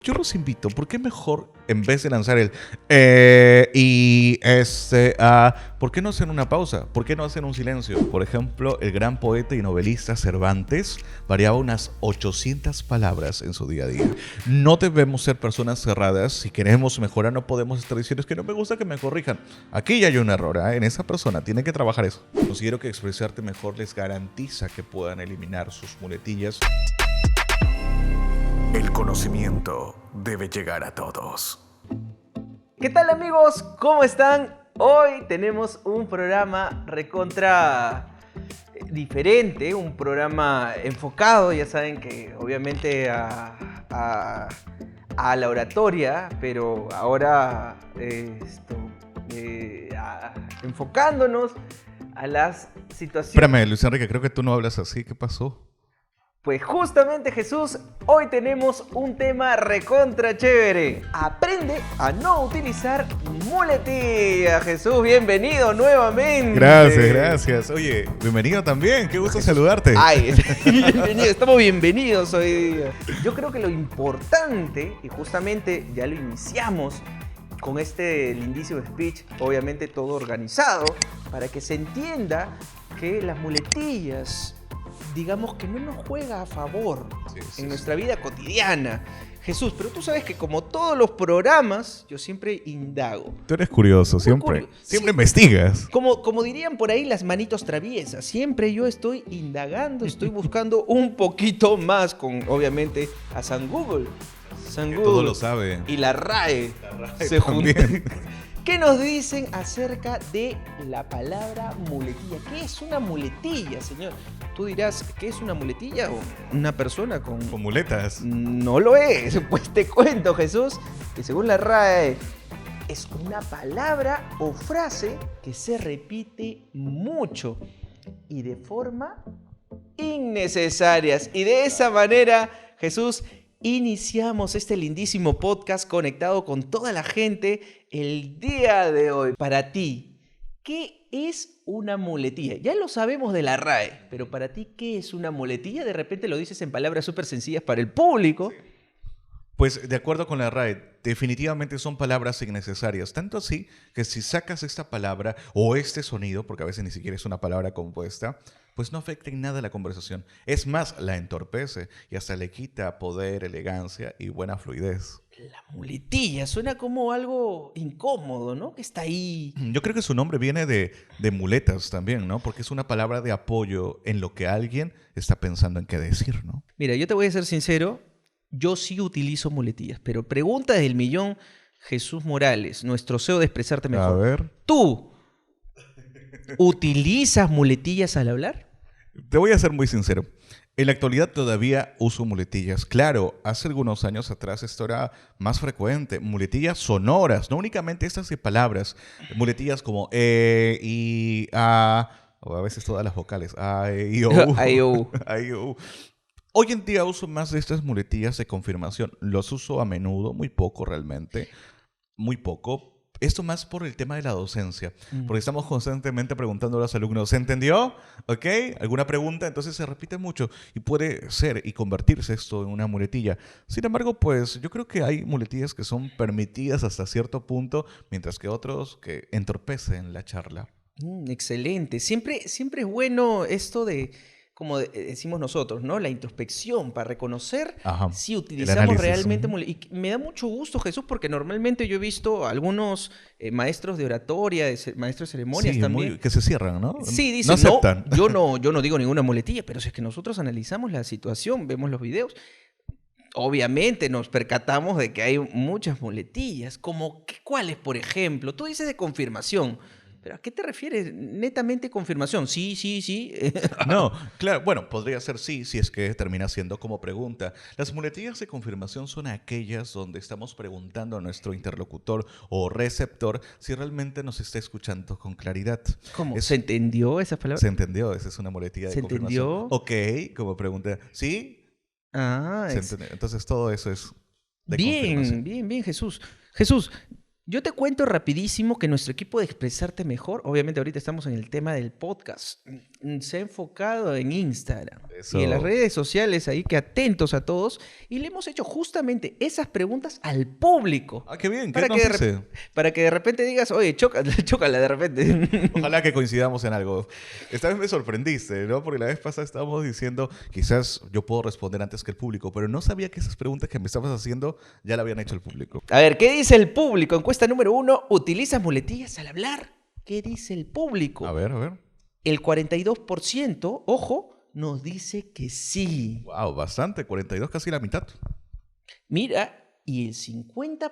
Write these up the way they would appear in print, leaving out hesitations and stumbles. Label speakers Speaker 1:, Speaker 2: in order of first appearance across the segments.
Speaker 1: Yo los invito, ¿por qué mejor, en vez de lanzar el ¿por qué no hacer una pausa? ¿Por qué no hacer un silencio? Por ejemplo, el gran poeta y novelista Cervantes variaba unas 800 palabras en su día a día. No debemos ser personas cerradas. Si queremos mejorar, no podemos estar diciendo, es que no me gusta que me corrijan. Aquí ya hay un error, ¿eh? En esa persona tiene que trabajar eso. Considero que expresarte mejor les garantiza que puedan eliminar sus muletillas.
Speaker 2: El conocimiento debe llegar a todos.
Speaker 3: ¿Qué tal, amigos? ¿Cómo están? Hoy tenemos un programa recontra diferente, un programa enfocado, ya saben que obviamente a la oratoria, pero ahora enfocándonos a las situaciones.
Speaker 1: Espérame, Luis Enrique, creo que tú no hablas así. ¿Qué pasó?
Speaker 3: Pues justamente, Jesús, hoy tenemos un tema recontra chévere. Aprende a no utilizar muletillas. Jesús, bienvenido nuevamente.
Speaker 1: Gracias. Oye, bienvenido también. Qué gusto saludarte.
Speaker 3: Ay, bienvenido, estamos bienvenidos hoy día. Yo creo que lo importante, y justamente ya lo iniciamos con este lindísimo speech, obviamente todo organizado, para que se entienda que las muletillas, digamos que no nos juega a favor en nuestra vida cotidiana. Jesús, pero tú sabes que como todos los programas, yo siempre indago.
Speaker 1: Tú eres curioso, siempre investigas.
Speaker 3: Como dirían por ahí las manitos traviesas, siempre yo estoy indagando, estoy buscando un poquito más con, obviamente, a San Google. San Google
Speaker 1: todo lo sabe.
Speaker 3: Y la RAE,
Speaker 1: Se juntan.
Speaker 3: ¿Qué nos dicen acerca de la palabra muletilla? ¿Qué es una muletilla, señor? Tú dirás, ¿qué es una muletilla? ¿O una persona con
Speaker 1: muletas?
Speaker 3: No lo es. Pues te cuento, Jesús, que según la RAE es una palabra o frase que se repite mucho y de forma innecesarias. Y de esa manera, Jesús, iniciamos este lindísimo podcast conectado con toda la gente el día de hoy. Para ti, ¿qué es una muletilla? Ya lo sabemos de la RAE, pero para ti, ¿qué es una muletilla? De repente lo dices en palabras súper sencillas para el público.
Speaker 1: Pues de acuerdo con la RAE, definitivamente son palabras innecesarias. Tanto así que si sacas esta palabra o este sonido, porque a veces ni siquiera es una palabra compuesta, pues no afecta en nada la conversación. Es más, la entorpece y hasta le quita poder, elegancia y buena fluidez.
Speaker 3: La muletilla suena como algo incómodo, ¿no? Que está ahí.
Speaker 1: Yo creo que su nombre viene de muletas también, ¿no? Porque es una palabra de apoyo en lo que alguien está pensando en qué decir, ¿no?
Speaker 3: Mira, yo te voy a ser sincero, yo sí utilizo muletillas, pero pregunta del millón, Jesús Morales, nuestro CEO de Expresarte Mejor.
Speaker 1: A ver.
Speaker 3: ¿Tú utilizas muletillas al hablar?
Speaker 1: Te voy a ser muy sincero. En la actualidad todavía uso muletillas. Claro, hace algunos años atrás esto era más frecuente. Muletillas sonoras, no únicamente estas de palabras. Muletillas como y, a, o a veces todas las vocales. A, i, o, u.
Speaker 3: A, i, o, u.
Speaker 1: A, i, o, u. Hoy en día uso más de estas muletillas de confirmación. Los uso a menudo, muy poco realmente. Muy poco. Esto más por el tema de la docencia, porque estamos constantemente preguntando a los alumnos, ¿se entendió? ¿Ok? ¿Alguna pregunta? Entonces se repite mucho y puede ser y convertirse esto en una muletilla. Sin embargo, pues yo creo que hay muletillas que son permitidas hasta cierto punto, mientras que otros que entorpecen la charla.
Speaker 3: Excelente. Siempre es bueno esto de, como decimos nosotros, ¿no? La introspección para reconocer si utilizamos realmente muletillas. Y me da mucho gusto, Jesús, porque normalmente yo he visto algunos maestros de oratoria, maestros de ceremonias también.
Speaker 1: Que se cierran, ¿no?
Speaker 3: Sí, dicen,
Speaker 1: no aceptan.
Speaker 3: Yo no digo ninguna muletilla, pero si es que nosotros analizamos la situación, vemos los videos, obviamente nos percatamos de que hay muchas muletillas. ¿Cuáles, por ejemplo? Tú dices de confirmación. ¿Pero a qué te refieres? Netamente confirmación. Sí.
Speaker 1: No, claro, bueno, podría ser sí, si es que termina siendo como pregunta. Las muletillas de confirmación son aquellas donde estamos preguntando a nuestro interlocutor o receptor si realmente nos está escuchando con claridad.
Speaker 3: ¿Cómo? ¿Se entendió esa palabra?
Speaker 1: Se entendió, esa es una muletilla de confirmación.
Speaker 3: ¿Se entendió?
Speaker 1: Ok, como pregunta. ¿Sí? Entonces todo eso es de confirmación.
Speaker 3: Bien, Jesús. Jesús, Yo te cuento rapidísimo que nuestro equipo de Expresarte Mejor, obviamente ahorita estamos en el tema del podcast, se ha enfocado en Instagram
Speaker 1: Eso.
Speaker 3: y en las redes sociales, ahí que atentos a todos, y le hemos hecho justamente esas preguntas al público.
Speaker 1: Ah, qué bien. ¿Qué
Speaker 3: Para
Speaker 1: nos
Speaker 3: que,
Speaker 1: dice?
Speaker 3: para que de repente digas, oye, chócala de repente.
Speaker 1: Ojalá que coincidamos en algo. Esta vez me sorprendiste, ¿no? Porque la vez pasada estábamos diciendo, quizás yo puedo responder antes que el público, pero no sabía que esas preguntas que me estabas haciendo ya la habían hecho el público.
Speaker 3: A ver, ¿qué dice el público? Encuesta número 1, ¿utilizas muletillas al hablar? ¿Qué dice el público?
Speaker 1: A ver.
Speaker 3: El 42%, ojo, nos dice que sí.
Speaker 1: Wow, bastante. 42, casi la mitad.
Speaker 3: Mira, y el 50%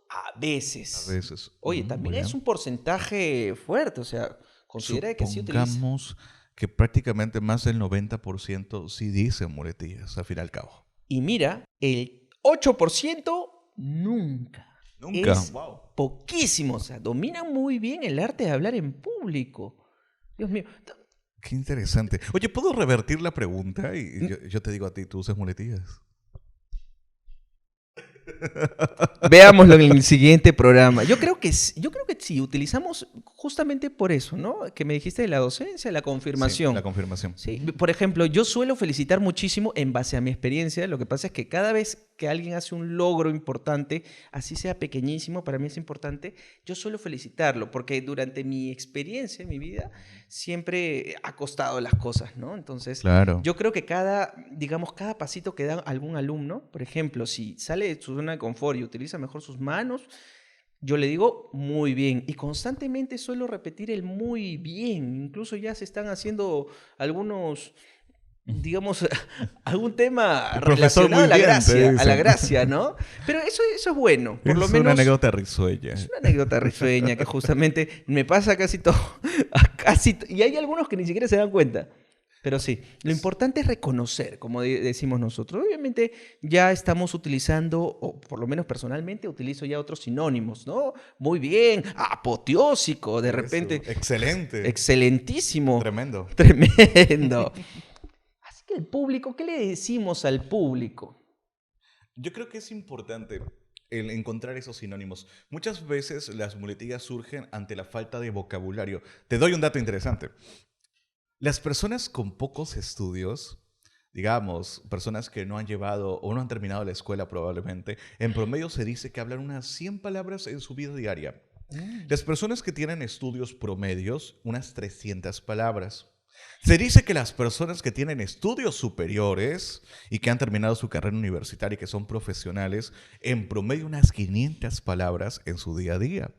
Speaker 3: a veces.
Speaker 1: A veces.
Speaker 3: Oye, también
Speaker 1: Muy
Speaker 3: es
Speaker 1: bien.
Speaker 3: un porcentaje fuerte, o sea, considera que sí utiliza.
Speaker 1: Supongamos que prácticamente más del 90% sí dicen muletillas, al fin y al cabo.
Speaker 3: Y mira, el 8% nunca.
Speaker 1: Nunca.
Speaker 3: Es
Speaker 1: Wow.
Speaker 3: poquísimo, o sea, dominan muy bien el arte de hablar en público. Dios mío.
Speaker 1: Qué interesante. Oye, ¿puedo revertir la pregunta? Y yo te digo a ti, ¿tú usas muletillas?
Speaker 3: Veámoslo en el siguiente programa. Yo creo que sí, utilizamos justamente por eso, ¿no? Que me dijiste de la docencia, la confirmación.
Speaker 1: Sí, la confirmación.
Speaker 3: Sí, por ejemplo, yo suelo felicitar muchísimo en base a mi experiencia. Lo que pasa es que cada vez que alguien hace un logro importante, así sea pequeñísimo, para mí es importante, yo suelo felicitarlo, porque durante mi experiencia en mi vida siempre ha costado las cosas, ¿no? Entonces,
Speaker 1: Claro.
Speaker 3: yo creo que cada pasito que da algún alumno, por ejemplo, si sale de su zona de confort y utiliza mejor sus manos, yo le digo muy bien. Y constantemente suelo repetir el muy bien. Incluso ya se están haciendo algunos, digamos, algún tema
Speaker 1: El profesor
Speaker 3: relacionado
Speaker 1: muy bien, te
Speaker 3: a la
Speaker 1: dicen.
Speaker 3: gracia, ¿no? Pero eso es bueno. Por lo
Speaker 1: Es
Speaker 3: menos
Speaker 1: una anécdota risueña.
Speaker 3: es una anécdota risueña que justamente me pasa casi todo. Y hay algunos que ni siquiera se dan cuenta. Pero sí, lo importante es reconocer, como decimos nosotros. Obviamente ya estamos utilizando, o por lo menos personalmente utilizo ya otros sinónimos, ¿no? Muy bien, apoteósico, de
Speaker 1: Eso.
Speaker 3: repente,
Speaker 1: Excelente.
Speaker 3: excelentísimo,
Speaker 1: Tremendo.
Speaker 3: tremendo. Así que el público, ¿qué le decimos al público?
Speaker 1: Yo creo que es importante el encontrar esos sinónimos. Muchas veces las muletillas surgen ante la falta de vocabulario. Te doy un dato interesante. Las personas con pocos estudios, digamos, personas que no han llevado o no han terminado la escuela probablemente, en promedio se dice que hablan unas 100 palabras en su vida diaria. Las personas que tienen estudios promedios, unas 300 palabras. Se dice que las personas que tienen estudios superiores y que han terminado su carrera universitaria y que son profesionales, en promedio unas 500 palabras en su día a día.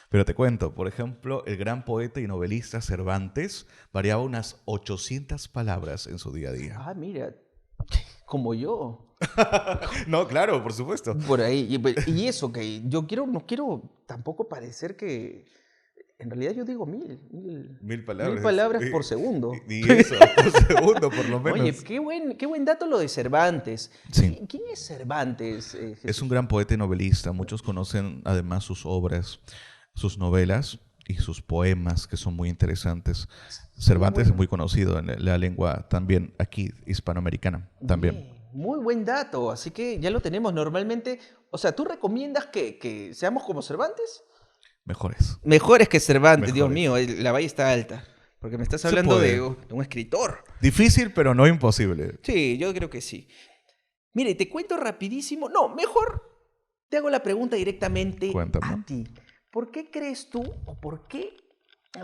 Speaker 1: Pero te cuento, por ejemplo, el gran poeta y novelista Cervantes variaba unas 800 palabras en su día a día.
Speaker 3: Ah, mira, como yo.
Speaker 1: No, claro, por supuesto.
Speaker 3: Por ahí. Y eso, que yo no quiero tampoco parecer que... En realidad yo digo
Speaker 1: Mil palabras.
Speaker 3: 1000 palabras por segundo.
Speaker 1: Y eso, por segundo, por lo menos.
Speaker 3: Oye, qué buen dato lo de Cervantes.
Speaker 1: Sí.
Speaker 3: ¿Quién es Cervantes,
Speaker 1: Es
Speaker 3: Jesús?
Speaker 1: un gran poeta y novelista. Muchos conocen además sus obras, sus novelas y sus poemas, que son muy interesantes. Cervantes
Speaker 3: bueno.
Speaker 1: es muy conocido en la lengua también aquí hispanoamericana. También.
Speaker 3: Bien, muy buen dato, así que ya lo tenemos normalmente. O sea, ¿tú recomiendas que seamos como Cervantes?
Speaker 1: Mejores.
Speaker 3: Mejores que Cervantes, Dios
Speaker 1: Mejores.
Speaker 3: mío, la valla está alta. Porque me estás
Speaker 1: Se
Speaker 3: hablando
Speaker 1: puede.
Speaker 3: de un escritor.
Speaker 1: Difícil, pero no imposible.
Speaker 3: Sí, yo creo que sí. Mire, te cuento rapidísimo. No, mejor te hago la pregunta directamente
Speaker 1: Cuéntame.
Speaker 3: a ti. ¿Por qué crees tú o por qué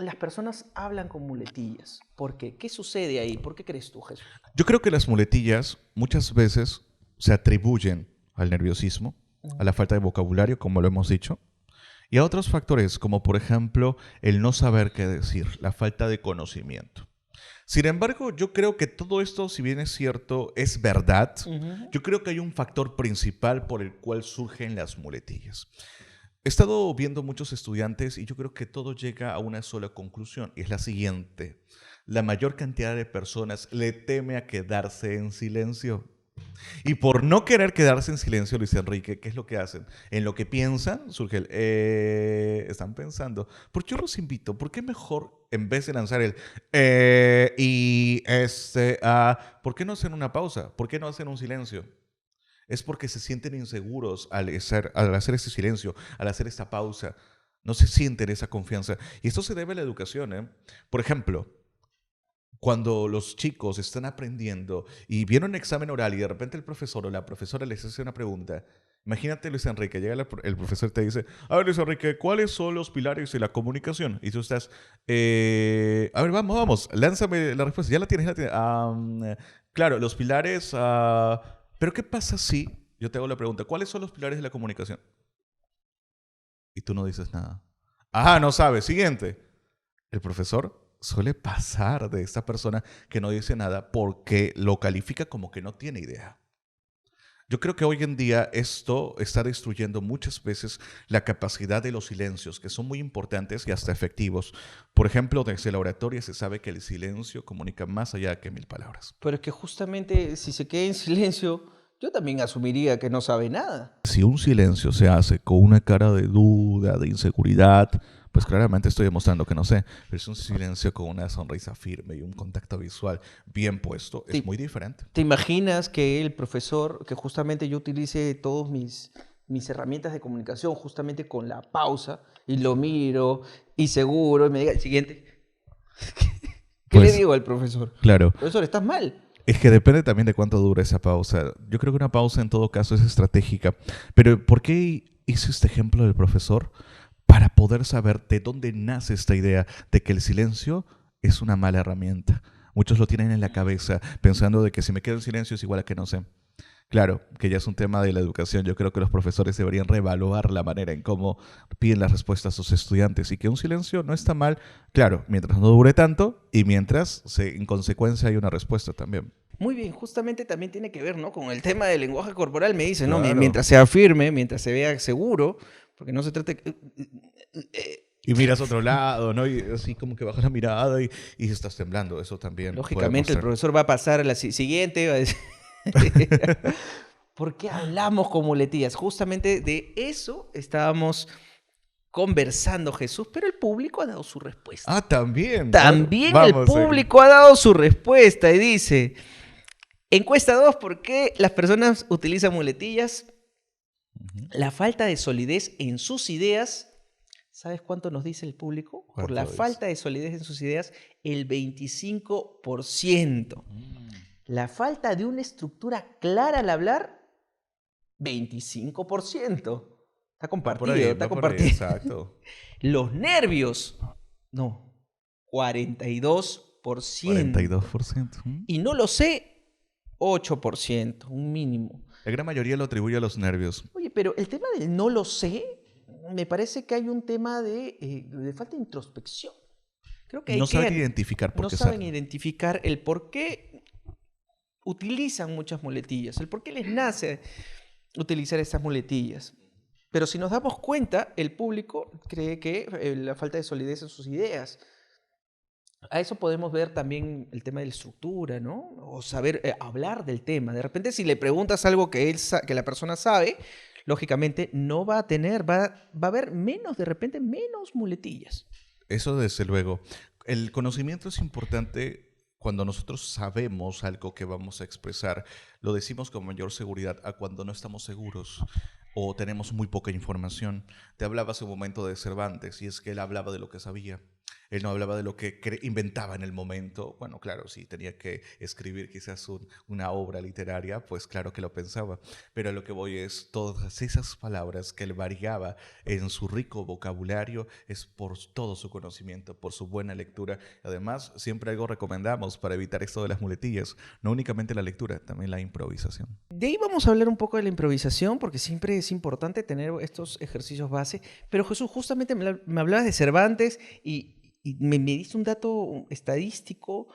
Speaker 3: las personas hablan con muletillas? ¿Por qué? ¿Qué sucede ahí? ¿Por qué crees tú, Jesús?
Speaker 1: Yo creo que las muletillas muchas veces se atribuyen al nerviosismo, a la falta de vocabulario, como lo hemos dicho, y a otros factores, como por ejemplo el no saber qué decir, la falta de conocimiento. Sin embargo, yo creo que todo esto, si bien es cierto, es verdad, yo creo que hay un factor principal por el cual surgen las muletillas. He estado viendo muchos estudiantes y yo creo que todo llega a una sola conclusión, y es la siguiente. La mayor cantidad de personas le teme a quedarse en silencio. Y por no querer quedarse en silencio, Luis Enrique, ¿qué es lo que hacen? En lo que piensan, surge el están pensando. Porque yo los invito, ¿por qué mejor, en vez de lanzar el ¿por qué no hacen una pausa? ¿Por qué no hacen un silencio? Es porque se sienten inseguros al hacer ese silencio, al hacer esta pausa. No se sienten esa confianza. Y esto se debe a la educación, ¿eh? Por ejemplo, cuando los chicos están aprendiendo y viene un examen oral y de repente el profesor o la profesora les hace una pregunta. Imagínate, Luis Enrique, llega el profesor y te dice, a ver, Luis Enrique, ¿cuáles son los pilares de la comunicación? Y tú estás, a ver, vamos, lánzame la respuesta. Ya la tienes, claro, los pilares, pero ¿qué pasa si, yo te hago la pregunta, ¿cuáles son los pilares de la comunicación? Y tú no dices nada. Ajá, no sabes. Siguiente. El profesor suele pasar de esta persona que no dice nada porque lo califica como que no tiene idea. Yo creo que hoy en día esto está destruyendo muchas veces la capacidad de los silencios, que son muy importantes y hasta efectivos. Por ejemplo, desde la oratoria se sabe que el silencio comunica más allá que 1000 palabras.
Speaker 3: Pero es que justamente si se queda en silencio, yo también asumiría que no sabe nada.
Speaker 1: Si un silencio se hace con una cara de duda, de inseguridad, pues claramente estoy demostrando que no sé. Pero es un silencio con una sonrisa firme y un contacto visual bien puesto. Es muy diferente.
Speaker 3: ¿Te imaginas que el profesor, que justamente yo utilice todas mis herramientas de comunicación justamente con la pausa y lo miro y seguro y me diga el siguiente? ¿Qué
Speaker 1: Pues,
Speaker 3: le digo al profesor?
Speaker 1: Claro.
Speaker 3: Profesor, estás mal.
Speaker 1: Es que depende también de cuánto dura esa pausa. Yo creo que una pausa en todo caso es estratégica. Pero ¿por qué hice este ejemplo del profesor? Para poder saber de dónde nace esta idea de que el silencio es una mala herramienta. Muchos lo tienen en la cabeza pensando de que si me quedo en silencio es igual a que no sé. Claro, que ya es un tema de la educación. Yo creo que los profesores deberían reevaluar la manera en cómo piden las respuestas a sus estudiantes y que un silencio no está mal, claro, mientras no dure tanto y mientras en consecuencia hay una respuesta también.
Speaker 3: Muy bien, justamente también tiene que ver, ¿no? Con el tema del lenguaje corporal, me dice, ¿no?
Speaker 1: Claro.
Speaker 3: Mientras sea firme, mientras se vea seguro, porque no se trate...
Speaker 1: Y miras a otro lado, ¿no? Y así como que bajas la mirada y estás temblando. Eso también
Speaker 3: Lógicamente el profesor va a pasar a la siguiente, va a decir... ¿Por qué hablamos con muletillas? Justamente de eso estábamos conversando, Jesús, pero el público ha dado su respuesta.
Speaker 1: También.
Speaker 3: También
Speaker 1: claro.
Speaker 3: el público ha dado su respuesta y dice, encuesta 2, ¿por qué las personas utilizan muletillas? La falta de solidez en sus ideas. ¿Sabes cuánto nos dice el público? Por la falta de solidez en sus ideas, el 25%. La falta de una estructura clara al hablar, 25%. Está compartido, está compartido.
Speaker 1: Exacto.
Speaker 3: Los nervios, no, 42%.
Speaker 1: 42%.
Speaker 3: Y no lo sé, 8%, un mínimo.
Speaker 1: La gran mayoría lo atribuye a los nervios.
Speaker 3: Oye, pero el tema del no lo sé, me parece que hay un tema de falta de introspección. Creo que
Speaker 1: no saben identificar por qué.
Speaker 3: No saben identificar el por qué utilizan muchas muletillas, el por qué les nace utilizar estas muletillas. Pero si nos damos cuenta, el público cree que la falta de solidez en sus ideas. A eso podemos ver también el tema de la estructura, ¿no? O saber hablar del tema. De repente, si le preguntas algo que la persona sabe, lógicamente no va a tener, va a haber menos, de repente, menos muletillas.
Speaker 1: Eso desde luego. El conocimiento es importante cuando nosotros sabemos algo que vamos a expresar. Lo decimos con mayor seguridad a cuando no estamos seguros o tenemos muy poca información. Te hablaba hace un momento de Cervantes y es que él hablaba de lo que sabía. Él no hablaba de lo que inventaba en el momento. Bueno, claro, si tenía que escribir quizás una obra literaria, pues claro que lo pensaba. Pero a lo que voy es todas esas palabras que él variaba en su rico vocabulario es por todo su conocimiento, por su buena lectura. Además, siempre algo recomendamos para evitar esto de las muletillas. No únicamente la lectura, también la improvisación.
Speaker 3: De ahí vamos a hablar un poco de la improvisación, porque siempre es importante tener estos ejercicios base. Pero Jesús, justamente me hablabas de Cervantes y me diste un dato estadístico,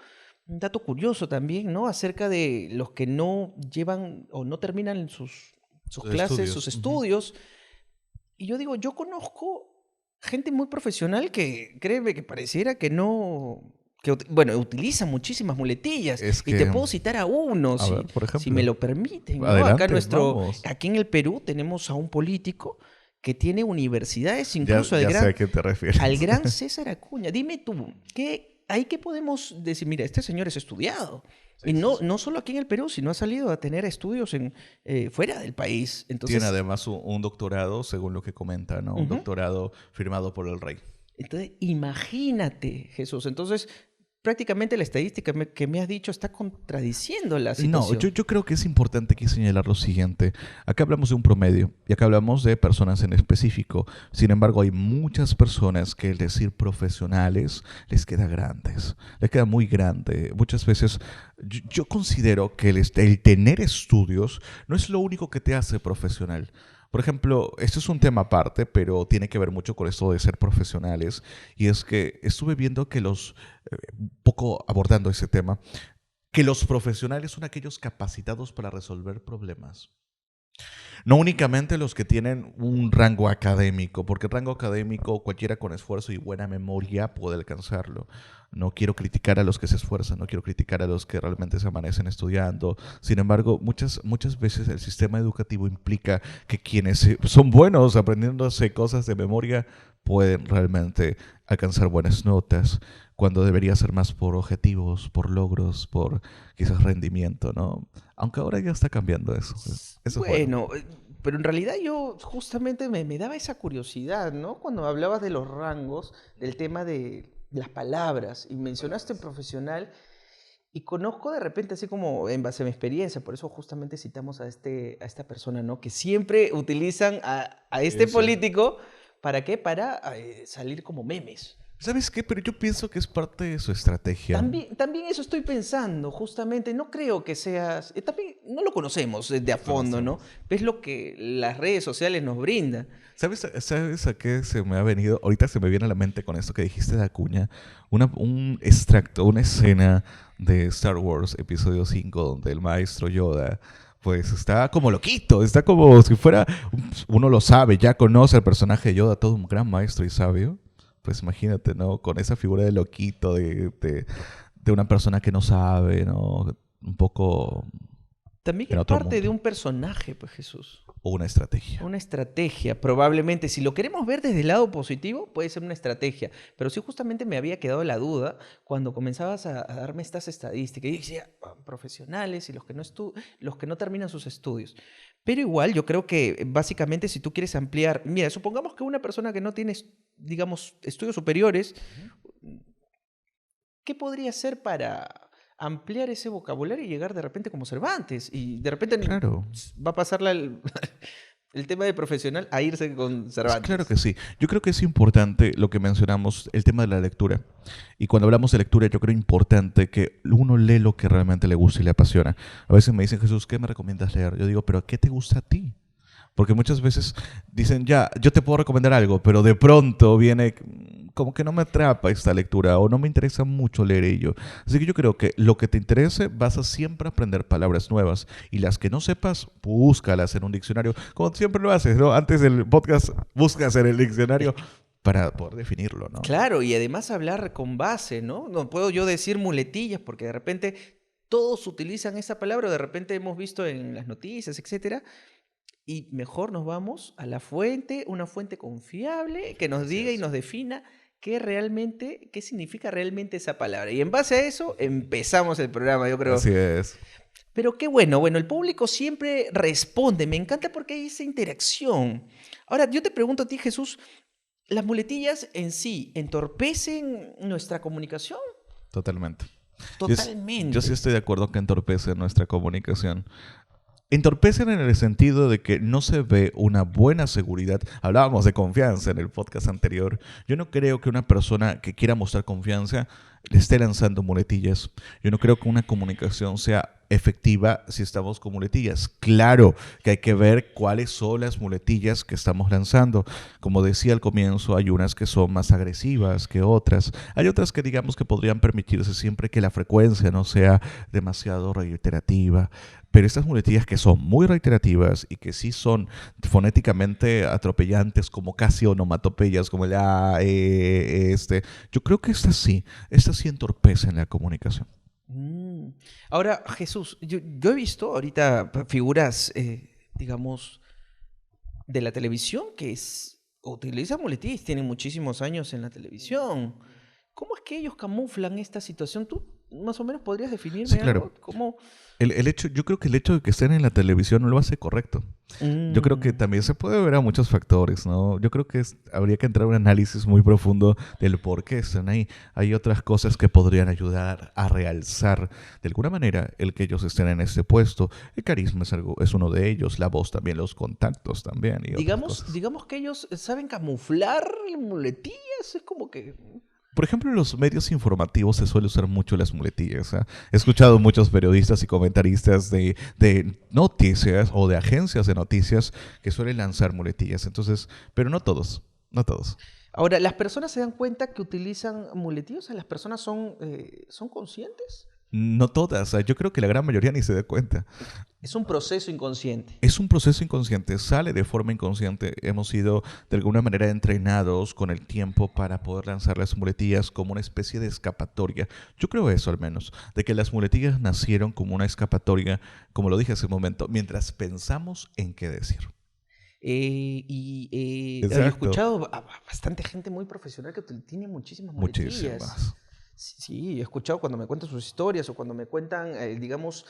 Speaker 3: un dato curioso también, ¿no? Acerca de los que no llevan o no terminan sus clases, sus estudios. Y yo digo, yo conozco gente muy profesional que, créeme, que pareciera que no... bueno, utiliza muchísimas muletillas. Y te puedo citar a uno, si me lo permiten, ¿no?
Speaker 1: Adelante,
Speaker 3: Aquí en el Perú tenemos a un político que tiene universidades, incluso
Speaker 1: ya sé a qué te refieres.
Speaker 3: al gran César Acuña. Dime tú, ¿qué ahí que podemos decir, mira, este señor es estudiado.
Speaker 1: Sí,
Speaker 3: Y
Speaker 1: sí,
Speaker 3: no,
Speaker 1: sí.
Speaker 3: no solo aquí en el Perú, sino ha salido a tener estudios fuera del país. Entonces,
Speaker 1: Tiene además un doctorado, según lo que comenta, ¿no? Un
Speaker 3: ujú.
Speaker 1: doctorado firmado por el rey.
Speaker 3: Entonces, imagínate, Jesús. Entonces, prácticamente la estadística que me has dicho está contradiciendo la
Speaker 1: No,
Speaker 3: situación.
Speaker 1: yo creo que es importante aquí señalar lo siguiente. Acá hablamos de un promedio y acá hablamos de personas en específico. Sin embargo, hay muchas personas que el decir profesionales les queda grandes, les queda muy grande. Muchas veces yo considero que el tener estudios no es lo único que te hace profesional. Por ejemplo, esto es un tema aparte, pero tiene que ver mucho con esto de ser profesionales. Y es que estuve viendo que un poco abordando ese tema, que los profesionales son aquellos capacitados para resolver problemas. No únicamente los que tienen un rango académico, porque el rango académico cualquiera con esfuerzo y buena memoria puede alcanzarlo. No quiero criticar a los que se esfuerzan, no quiero criticar a los que realmente se amanecen estudiando. Sin embargo, muchas veces el sistema educativo implica que quienes son buenos aprendiéndose cosas de memoria pueden realmente alcanzar buenas notas, cuando debería ser más por objetivos, por logros, por quizás rendimiento, ¿no? Aunque ahora ya está cambiando eso. Eso es bueno.
Speaker 3: Bueno, pero en realidad yo justamente me daba esa curiosidad, ¿no? Cuando hablabas de los rangos, del tema de las palabras, y mencionaste profesional, y conozco de repente, así como en base a mi experiencia, por eso justamente citamos a esta persona, ¿no? Que siempre utilizan a este
Speaker 1: Sí.
Speaker 3: político, ¿para qué? Para salir como memes.
Speaker 1: ¿Sabes qué? Pero yo pienso que es parte de su estrategia.
Speaker 3: También eso estoy pensando, justamente. No creo que seas. También no lo conocemos de a fondo, ¿no? Es lo que las redes sociales nos brindan.
Speaker 1: ¿Sabes a qué se me ha venido? Ahorita se me viene a la mente con esto que dijiste de Acuña. Un extracto, una escena de Star Wars Episodio 5 donde el maestro Yoda pues está como loquito, está como si fuera, uno lo sabe, ya conoce al personaje de Yoda, todo un gran maestro y sabio. Pues imagínate, ¿no? Con esa figura de loquito, de una persona que no sabe, ¿no? Un poco
Speaker 3: También
Speaker 1: en
Speaker 3: es
Speaker 1: otro
Speaker 3: parte de
Speaker 1: mundo.
Speaker 3: un personaje, pues Jesús.
Speaker 1: O una estrategia.
Speaker 3: Una estrategia, probablemente. Si lo queremos ver desde el lado positivo, puede ser una estrategia. Pero sí, justamente me había quedado la duda cuando comenzabas a darme estas estadísticas. Y decía, profesionales y los que no terminan sus estudios. Pero igual, yo creo que básicamente si tú quieres ampliar, mira, supongamos que una persona que no tiene, digamos, estudios superiores, ¿qué podría hacer para ampliar ese vocabulario y llegar de repente como Cervantes? Y de repente
Speaker 1: Claro.
Speaker 3: va a pasarla el tema de profesional a irse con
Speaker 1: Pues
Speaker 3: Cervantes.
Speaker 1: claro que sí. Yo creo que es importante lo que mencionamos, el tema de la lectura. Y cuando hablamos de lectura, yo creo importante que uno lee lo que realmente le gusta y le apasiona. A veces me dicen, Jesús, ¿qué me recomiendas leer? Yo digo, ¿pero qué te gusta a ti? Porque muchas veces dicen, ya, yo te puedo recomendar algo, pero de pronto viene como que no me atrapa esta lectura o no me interesa mucho leer ello. Así que yo creo que lo que te interese vas a siempre aprender palabras nuevas y las que no sepas, búscalas en un diccionario, como siempre lo haces, ¿no? Antes del podcast buscas en el diccionario para poder definirlo, ¿no?
Speaker 3: Claro, y además hablar con base, ¿no? No puedo yo decir muletillas porque de repente todos utilizan esa palabra, o de repente hemos visto en las noticias, etcétera, y mejor nos vamos a la fuente, una fuente confiable que nos
Speaker 1: Así
Speaker 3: diga y
Speaker 1: es.
Speaker 3: nos defina qué significa realmente esa palabra. Y en base a eso empezamos el programa, yo creo.
Speaker 1: Así es.
Speaker 3: Pero qué bueno, el público siempre responde, me encanta porque hay esa interacción. Ahora, yo te pregunto a ti, Jesús, ¿las muletillas en sí entorpecen nuestra comunicación?
Speaker 1: Totalmente.
Speaker 3: Totalmente.
Speaker 1: Yo sí estoy de acuerdo que entorpece nuestra comunicación. Entorpecen en el sentido de que no se ve una buena seguridad. Hablábamos de confianza en el podcast anterior. Yo no creo que una persona que quiera mostrar confianza le esté lanzando muletillas. Yo no creo que una comunicación sea efectiva si estamos con muletillas. Claro que hay que ver cuáles son las muletillas que estamos lanzando. Como decía al comienzo, hay unas que son más agresivas que otras. Hay otras que digamos que podrían permitirse siempre que la frecuencia no sea demasiado reiterativa. Pero estas muletillas que son muy reiterativas y que sí son fonéticamente atropellantes, como casi onomatopeyas, como el yo creo que estas sí entorpecen la comunicación.
Speaker 3: Ahora, Jesús, yo he visto ahorita figuras, digamos, de la televisión utilizan muletillas, tienen muchísimos años en la televisión. ¿Cómo es que ellos camuflan esta situación? ¿Tú más o menos podrías definirme
Speaker 1: Sí,
Speaker 3: algo?
Speaker 1: claro.
Speaker 3: ¿Cómo?
Speaker 1: Yo creo que el hecho de que estén en la televisión no lo hace correcto. Yo creo que
Speaker 3: Mm,
Speaker 1: también se puede ver a muchos factores, ¿no? Yo creo que habría que entrar a un análisis muy profundo del por qué están ahí. Hay otras cosas que podrían ayudar a realzar de alguna manera el que ellos estén en este puesto. El carisma es uno de ellos, la voz también, los contactos también y otras cosas.
Speaker 3: digamos que ellos saben camuflar muletillas, es como que...
Speaker 1: Por ejemplo, en los medios informativos se suele usar mucho las muletillas. ¿Ah? He escuchado muchos periodistas y comentaristas de noticias o de agencias de noticias que suelen lanzar muletillas. Entonces, pero no todos, no todos.
Speaker 3: Ahora, ¿las personas se dan cuenta que utilizan muletillas? O sea, ¿las personas son conscientes?
Speaker 1: No todas. Yo creo que la gran mayoría ni se da cuenta.
Speaker 3: Es un proceso inconsciente.
Speaker 1: Es un proceso inconsciente, sale de forma inconsciente. Hemos sido de alguna manera entrenados con el tiempo para poder lanzar las muletillas como una especie de escapatoria. Yo creo eso al menos, de que las muletillas nacieron como una escapatoria, como lo dije hace un momento, mientras pensamos en qué decir.
Speaker 3: He
Speaker 1: Exacto.
Speaker 3: escuchado a bastante gente muy profesional que tiene muchísimas muletillas.
Speaker 1: Muchísimas.
Speaker 3: Sí, sí, he escuchado cuando me cuentan sus historias o cuando me cuentan, digamos,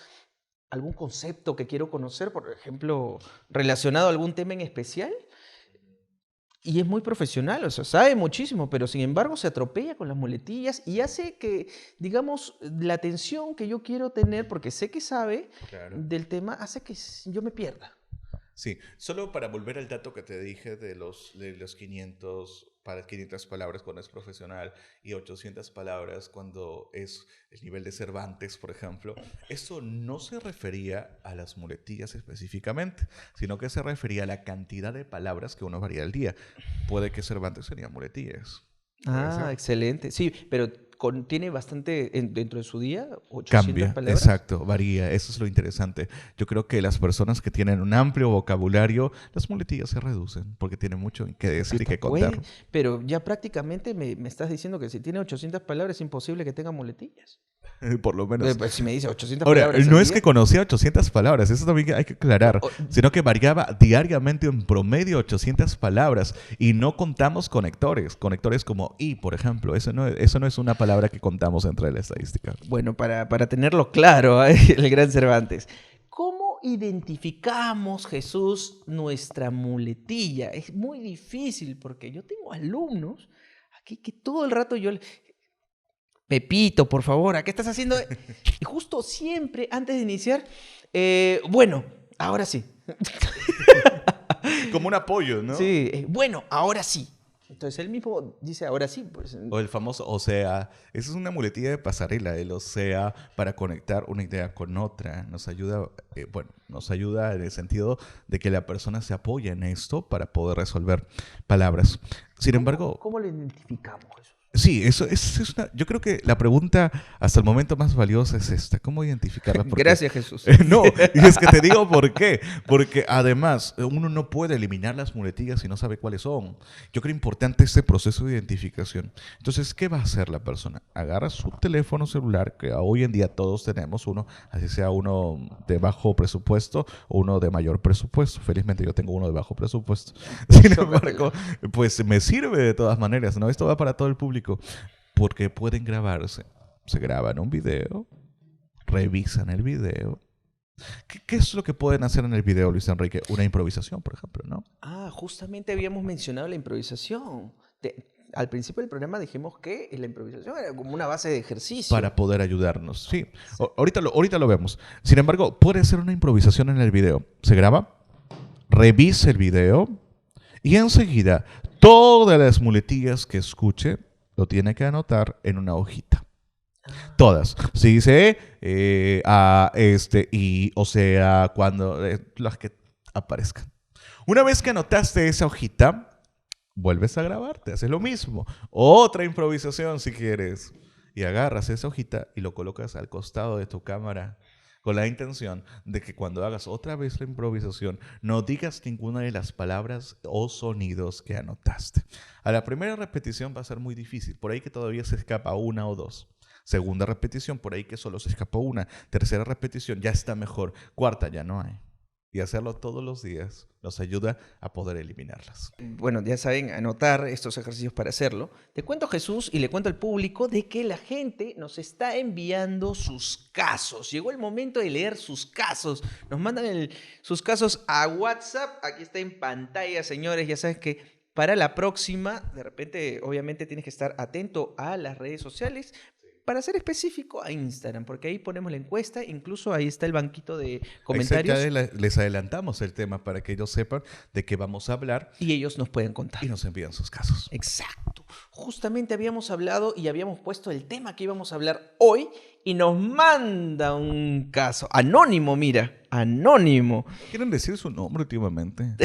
Speaker 3: algún concepto que quiero conocer, por ejemplo, relacionado a algún tema en especial. Y es muy profesional, o sea, sabe muchísimo, pero sin embargo se atropella con las muletillas y hace que, digamos, la atención que yo quiero tener, porque sé que sabe
Speaker 1: Claro.
Speaker 3: del tema, hace que yo me pierda.
Speaker 1: Sí, solo para volver al dato que te dije de los 500 palabras cuando es profesional y 800 palabras cuando es el nivel de Cervantes, por ejemplo, esto no se refería a las muletillas específicamente, sino que se refería a la cantidad de palabras que uno varía al día. Puede que Cervantes tenía muletillas. Puede
Speaker 3: Ah,
Speaker 1: ser.
Speaker 3: excelente. Sí, pero tiene bastante dentro de su día, 800
Speaker 1: Cambia,
Speaker 3: palabras.
Speaker 1: exacto, varía, eso es lo interesante. Yo creo que las personas que tienen un amplio vocabulario, las muletillas se reducen porque tienen mucho que decir y
Speaker 3: Hasta
Speaker 1: que contar.
Speaker 3: puede, pero ya prácticamente me estás diciendo que si tiene 800 palabras es imposible que tenga muletillas.
Speaker 1: Por lo menos.
Speaker 3: Pues, si me dice 800
Speaker 1: Ahora,
Speaker 3: palabras
Speaker 1: no
Speaker 3: al
Speaker 1: es que
Speaker 3: día,
Speaker 1: conocía 800 palabras, eso también hay que aclarar, sino que variaba diariamente en promedio 800 palabras y no contamos conectores como y, por ejemplo, eso no es una palabra que contamos entre la estadística.
Speaker 3: bueno, para tenerlo claro, el gran Cervantes. ¿Cómo identificamos, Jesús, nuestra muletilla? Es muy difícil porque yo tengo alumnos aquí que todo el rato Pepito, por favor, ¿a qué estás haciendo? Y justo siempre, antes de iniciar, bueno, ahora sí.
Speaker 1: Como un apoyo, ¿no?
Speaker 3: Sí, bueno, ahora sí. Entonces él mismo dice, ahora sí, pues.
Speaker 1: O el famoso o sea, esa es una muletilla de pasarela, el o sea, para conectar una idea con otra. Nos ayuda, nos ayuda en el sentido de que la persona se apoya en esto para poder resolver palabras. Sin embargo,
Speaker 3: ¿Cómo lo identificamos, Jesús?
Speaker 1: sí, yo creo que la pregunta hasta el momento más valiosa es esta, ¿cómo identificarla? Porque,
Speaker 3: Gracias, Jesús.
Speaker 1: no, y es que te digo por qué. Porque además, uno no puede eliminar las muletillas si no sabe cuáles son. Yo creo importante este proceso de identificación. Entonces, ¿qué va a hacer la persona? Agarra su teléfono celular, que hoy en día todos tenemos uno, así sea uno de bajo presupuesto o uno de mayor presupuesto. Felizmente yo tengo uno de bajo presupuesto. Sin embargo, pues me sirve de todas maneras, ¿no? Esto va para todo el público. Porque pueden grabarse. Se graban un video, revisan el video. ¿Qué es lo que pueden hacer en el video, Luis Enrique? Una improvisación, por ejemplo, ¿no?
Speaker 3: Ah, justamente habíamos mencionado la improvisación. Al principio del programa dijimos que la improvisación era como una base de ejercicio.
Speaker 1: Para poder ayudarnos, sí. Ahorita lo vemos. Sin embargo, puede ser una improvisación en el video. Se graba, revisa el video y enseguida todas las muletillas que escuche lo tiene que anotar en una hojita. Todas. Si dice y, o sea, cuando las que aparezcan. Una vez que anotaste esa hojita, vuelves a grabarte, haces lo mismo. Otra improvisación si quieres. Y agarras esa hojita y lo colocas al costado de tu cámara con la intención de que cuando hagas otra vez la improvisación no digas ninguna de las palabras o sonidos que anotaste. A la primera repetición va a ser muy difícil, por ahí que todavía se escapa una o dos. Segunda repetición, por ahí que solo se escapó una. Tercera repetición, ya está mejor. Cuarta, ya no hay. Y hacerlo todos los días nos ayuda a poder eliminarlas.
Speaker 3: Bueno, ya saben, anotar estos ejercicios para hacerlo. Te cuento, Jesús, y le cuento al público de que la gente nos está enviando sus casos. Llegó el momento de leer sus casos. Nos mandan sus casos a WhatsApp. Aquí está en pantalla, señores. Ya sabes que para la próxima, de repente, obviamente tienes que estar atento a las redes sociales. Para ser específico, a Instagram, porque ahí ponemos la encuesta, incluso ahí está el banquito de comentarios.
Speaker 1: Les adelantamos el tema para que ellos sepan de qué vamos a hablar.
Speaker 3: Y ellos nos pueden contar.
Speaker 1: Y nos envían sus casos.
Speaker 3: Exacto. Justamente habíamos hablado y habíamos puesto el tema que íbamos a hablar hoy y nos manda un caso. Anónimo, mira. Anónimo.
Speaker 1: Quieren decir su nombre últimamente.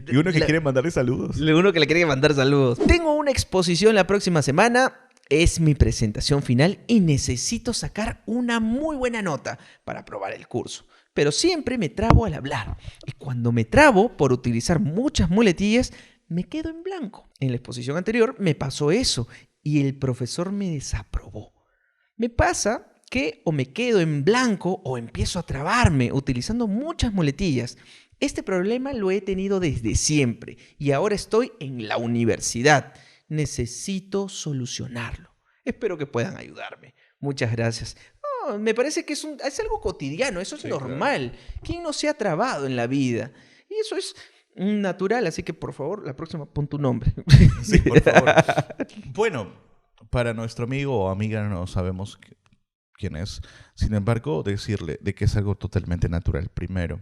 Speaker 1: Y uno que quiere mandarle saludos.
Speaker 3: Uno que le quiere mandar saludos. Tengo una exposición la próxima semana. Es mi presentación final y necesito sacar una muy buena nota para aprobar el curso. Pero siempre me trabo al hablar. Y cuando me trabo por utilizar muchas muletillas, me quedo en blanco. En la exposición anterior me pasó eso y el profesor me desaprobó. Me pasa que o me quedo en blanco o empiezo a trabarme utilizando muchas muletillas. Este problema lo he tenido desde siempre y ahora estoy en la universidad. Necesito solucionarlo. Espero que puedan ayudarme. Muchas gracias. Oh, me parece que es algo cotidiano, eso es normal. Claro. ¿Quién no se ha trabado en la vida? Y eso es natural, así que por favor, la próxima pon tu nombre.
Speaker 1: Sí, por favor. Bueno, para nuestro amigo o amiga no sabemos quién es. Sin embargo, decirle de que es algo totalmente natural. Primero,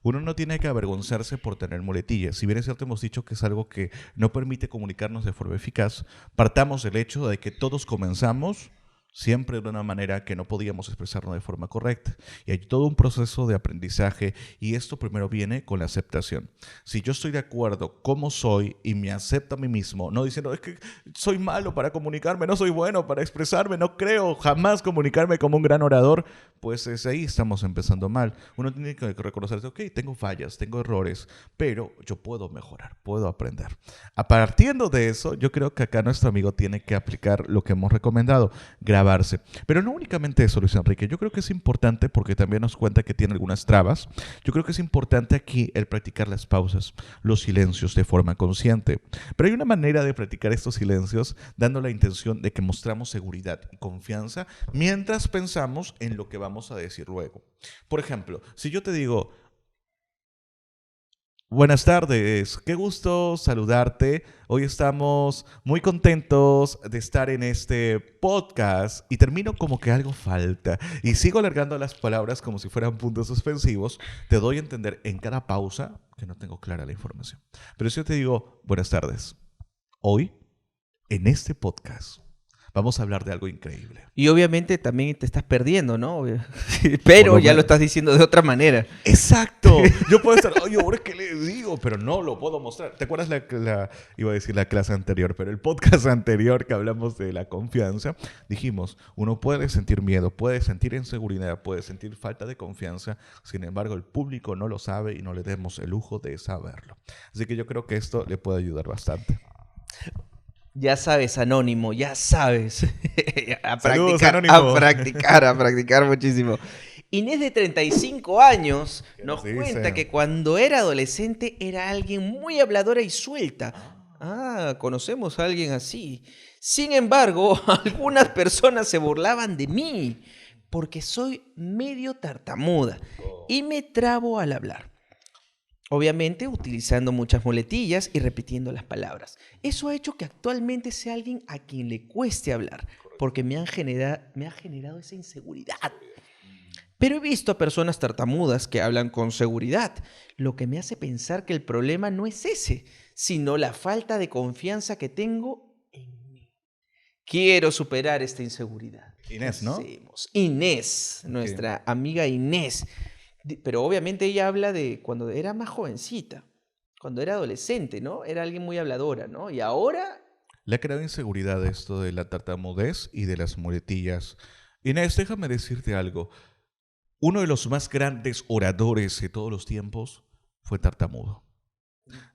Speaker 1: uno no tiene que avergonzarse por tener muletillas. Si bien es cierto, hemos dicho que es algo que no permite comunicarnos de forma eficaz, partamos del hecho de que todos comenzamos siempre de una manera que no podíamos expresarnos de forma correcta. Y hay todo un proceso de aprendizaje y esto primero viene con la aceptación. Si yo estoy de acuerdo cómo soy y me acepto a mí mismo, no diciendo es que soy malo para comunicarme, no soy bueno para expresarme, no creo jamás comunicarme como un gran orador, pues desde ahí estamos empezando mal. Uno tiene que reconocerse, ok, tengo fallas, tengo errores, pero yo puedo mejorar, puedo aprender. A partir de eso, yo creo que acá nuestro amigo tiene que aplicar lo que hemos recomendado, grabarse. Pero no únicamente eso, Luis Enrique. Yo creo que es importante, porque también nos cuenta que tiene algunas trabas, yo creo que es importante aquí el practicar las pausas, los silencios de forma consciente. Pero hay una manera de practicar estos silencios dando la intención de que mostramos seguridad y confianza mientras pensamos en lo que vamos a decir luego. Por ejemplo, si yo te digo: buenas tardes, qué gusto saludarte. Hoy estamos muy contentos de estar en este podcast y termino como que algo falta y sigo alargando las palabras como si fueran puntos suspensivos. Te doy a entender en cada pausa que no tengo clara la información. Pero si yo te digo: buenas tardes, hoy en este podcast vamos a hablar de algo increíble.
Speaker 3: Y obviamente también te estás perdiendo, ¿no? Pero ya lo estás diciendo de otra manera.
Speaker 1: Exacto. Yo puedo estar, oye, ahora qué le digo, pero no lo puedo mostrar. ¿Te acuerdas iba a decir la clase anterior, pero el podcast anterior que hablamos de la confianza? Dijimos, uno puede sentir miedo, puede sentir inseguridad, puede sentir falta de confianza. Sin embargo, el público no lo sabe y no le demos el lujo de saberlo. Así que yo creo que esto le puede ayudar bastante.
Speaker 3: Ya sabes, Anónimo, ya sabes. A
Speaker 1: Saludos,
Speaker 3: practicar,
Speaker 1: Anónimo.
Speaker 3: a practicar muchísimo. Inés, de 35 años, nos cuenta que cuando era adolescente era alguien muy habladora y suelta. Conocemos a alguien así. Sin embargo, algunas personas se burlaban de mí porque soy medio tartamuda y me trabo al hablar. Obviamente utilizando muchas muletillas y repitiendo las palabras. Eso ha hecho que actualmente sea alguien a quien le cueste hablar, porque me ha generado esa inseguridad. Pero he visto a personas tartamudas que hablan con seguridad, lo que me hace pensar que el problema no es ese, sino la falta de confianza que tengo en mí. Quiero superar esta inseguridad.
Speaker 1: Inés, ¿no?
Speaker 3: Inés, nuestra amiga Inés. Pero obviamente ella habla de cuando era más jovencita, cuando era adolescente, ¿no? Era alguien muy habladora, ¿no? Y ahora...
Speaker 1: Le ha creado inseguridad esto de la tartamudez y de las muletillas. Inés, déjame decirte algo. Uno de los más grandes oradores de todos los tiempos fue tartamudo.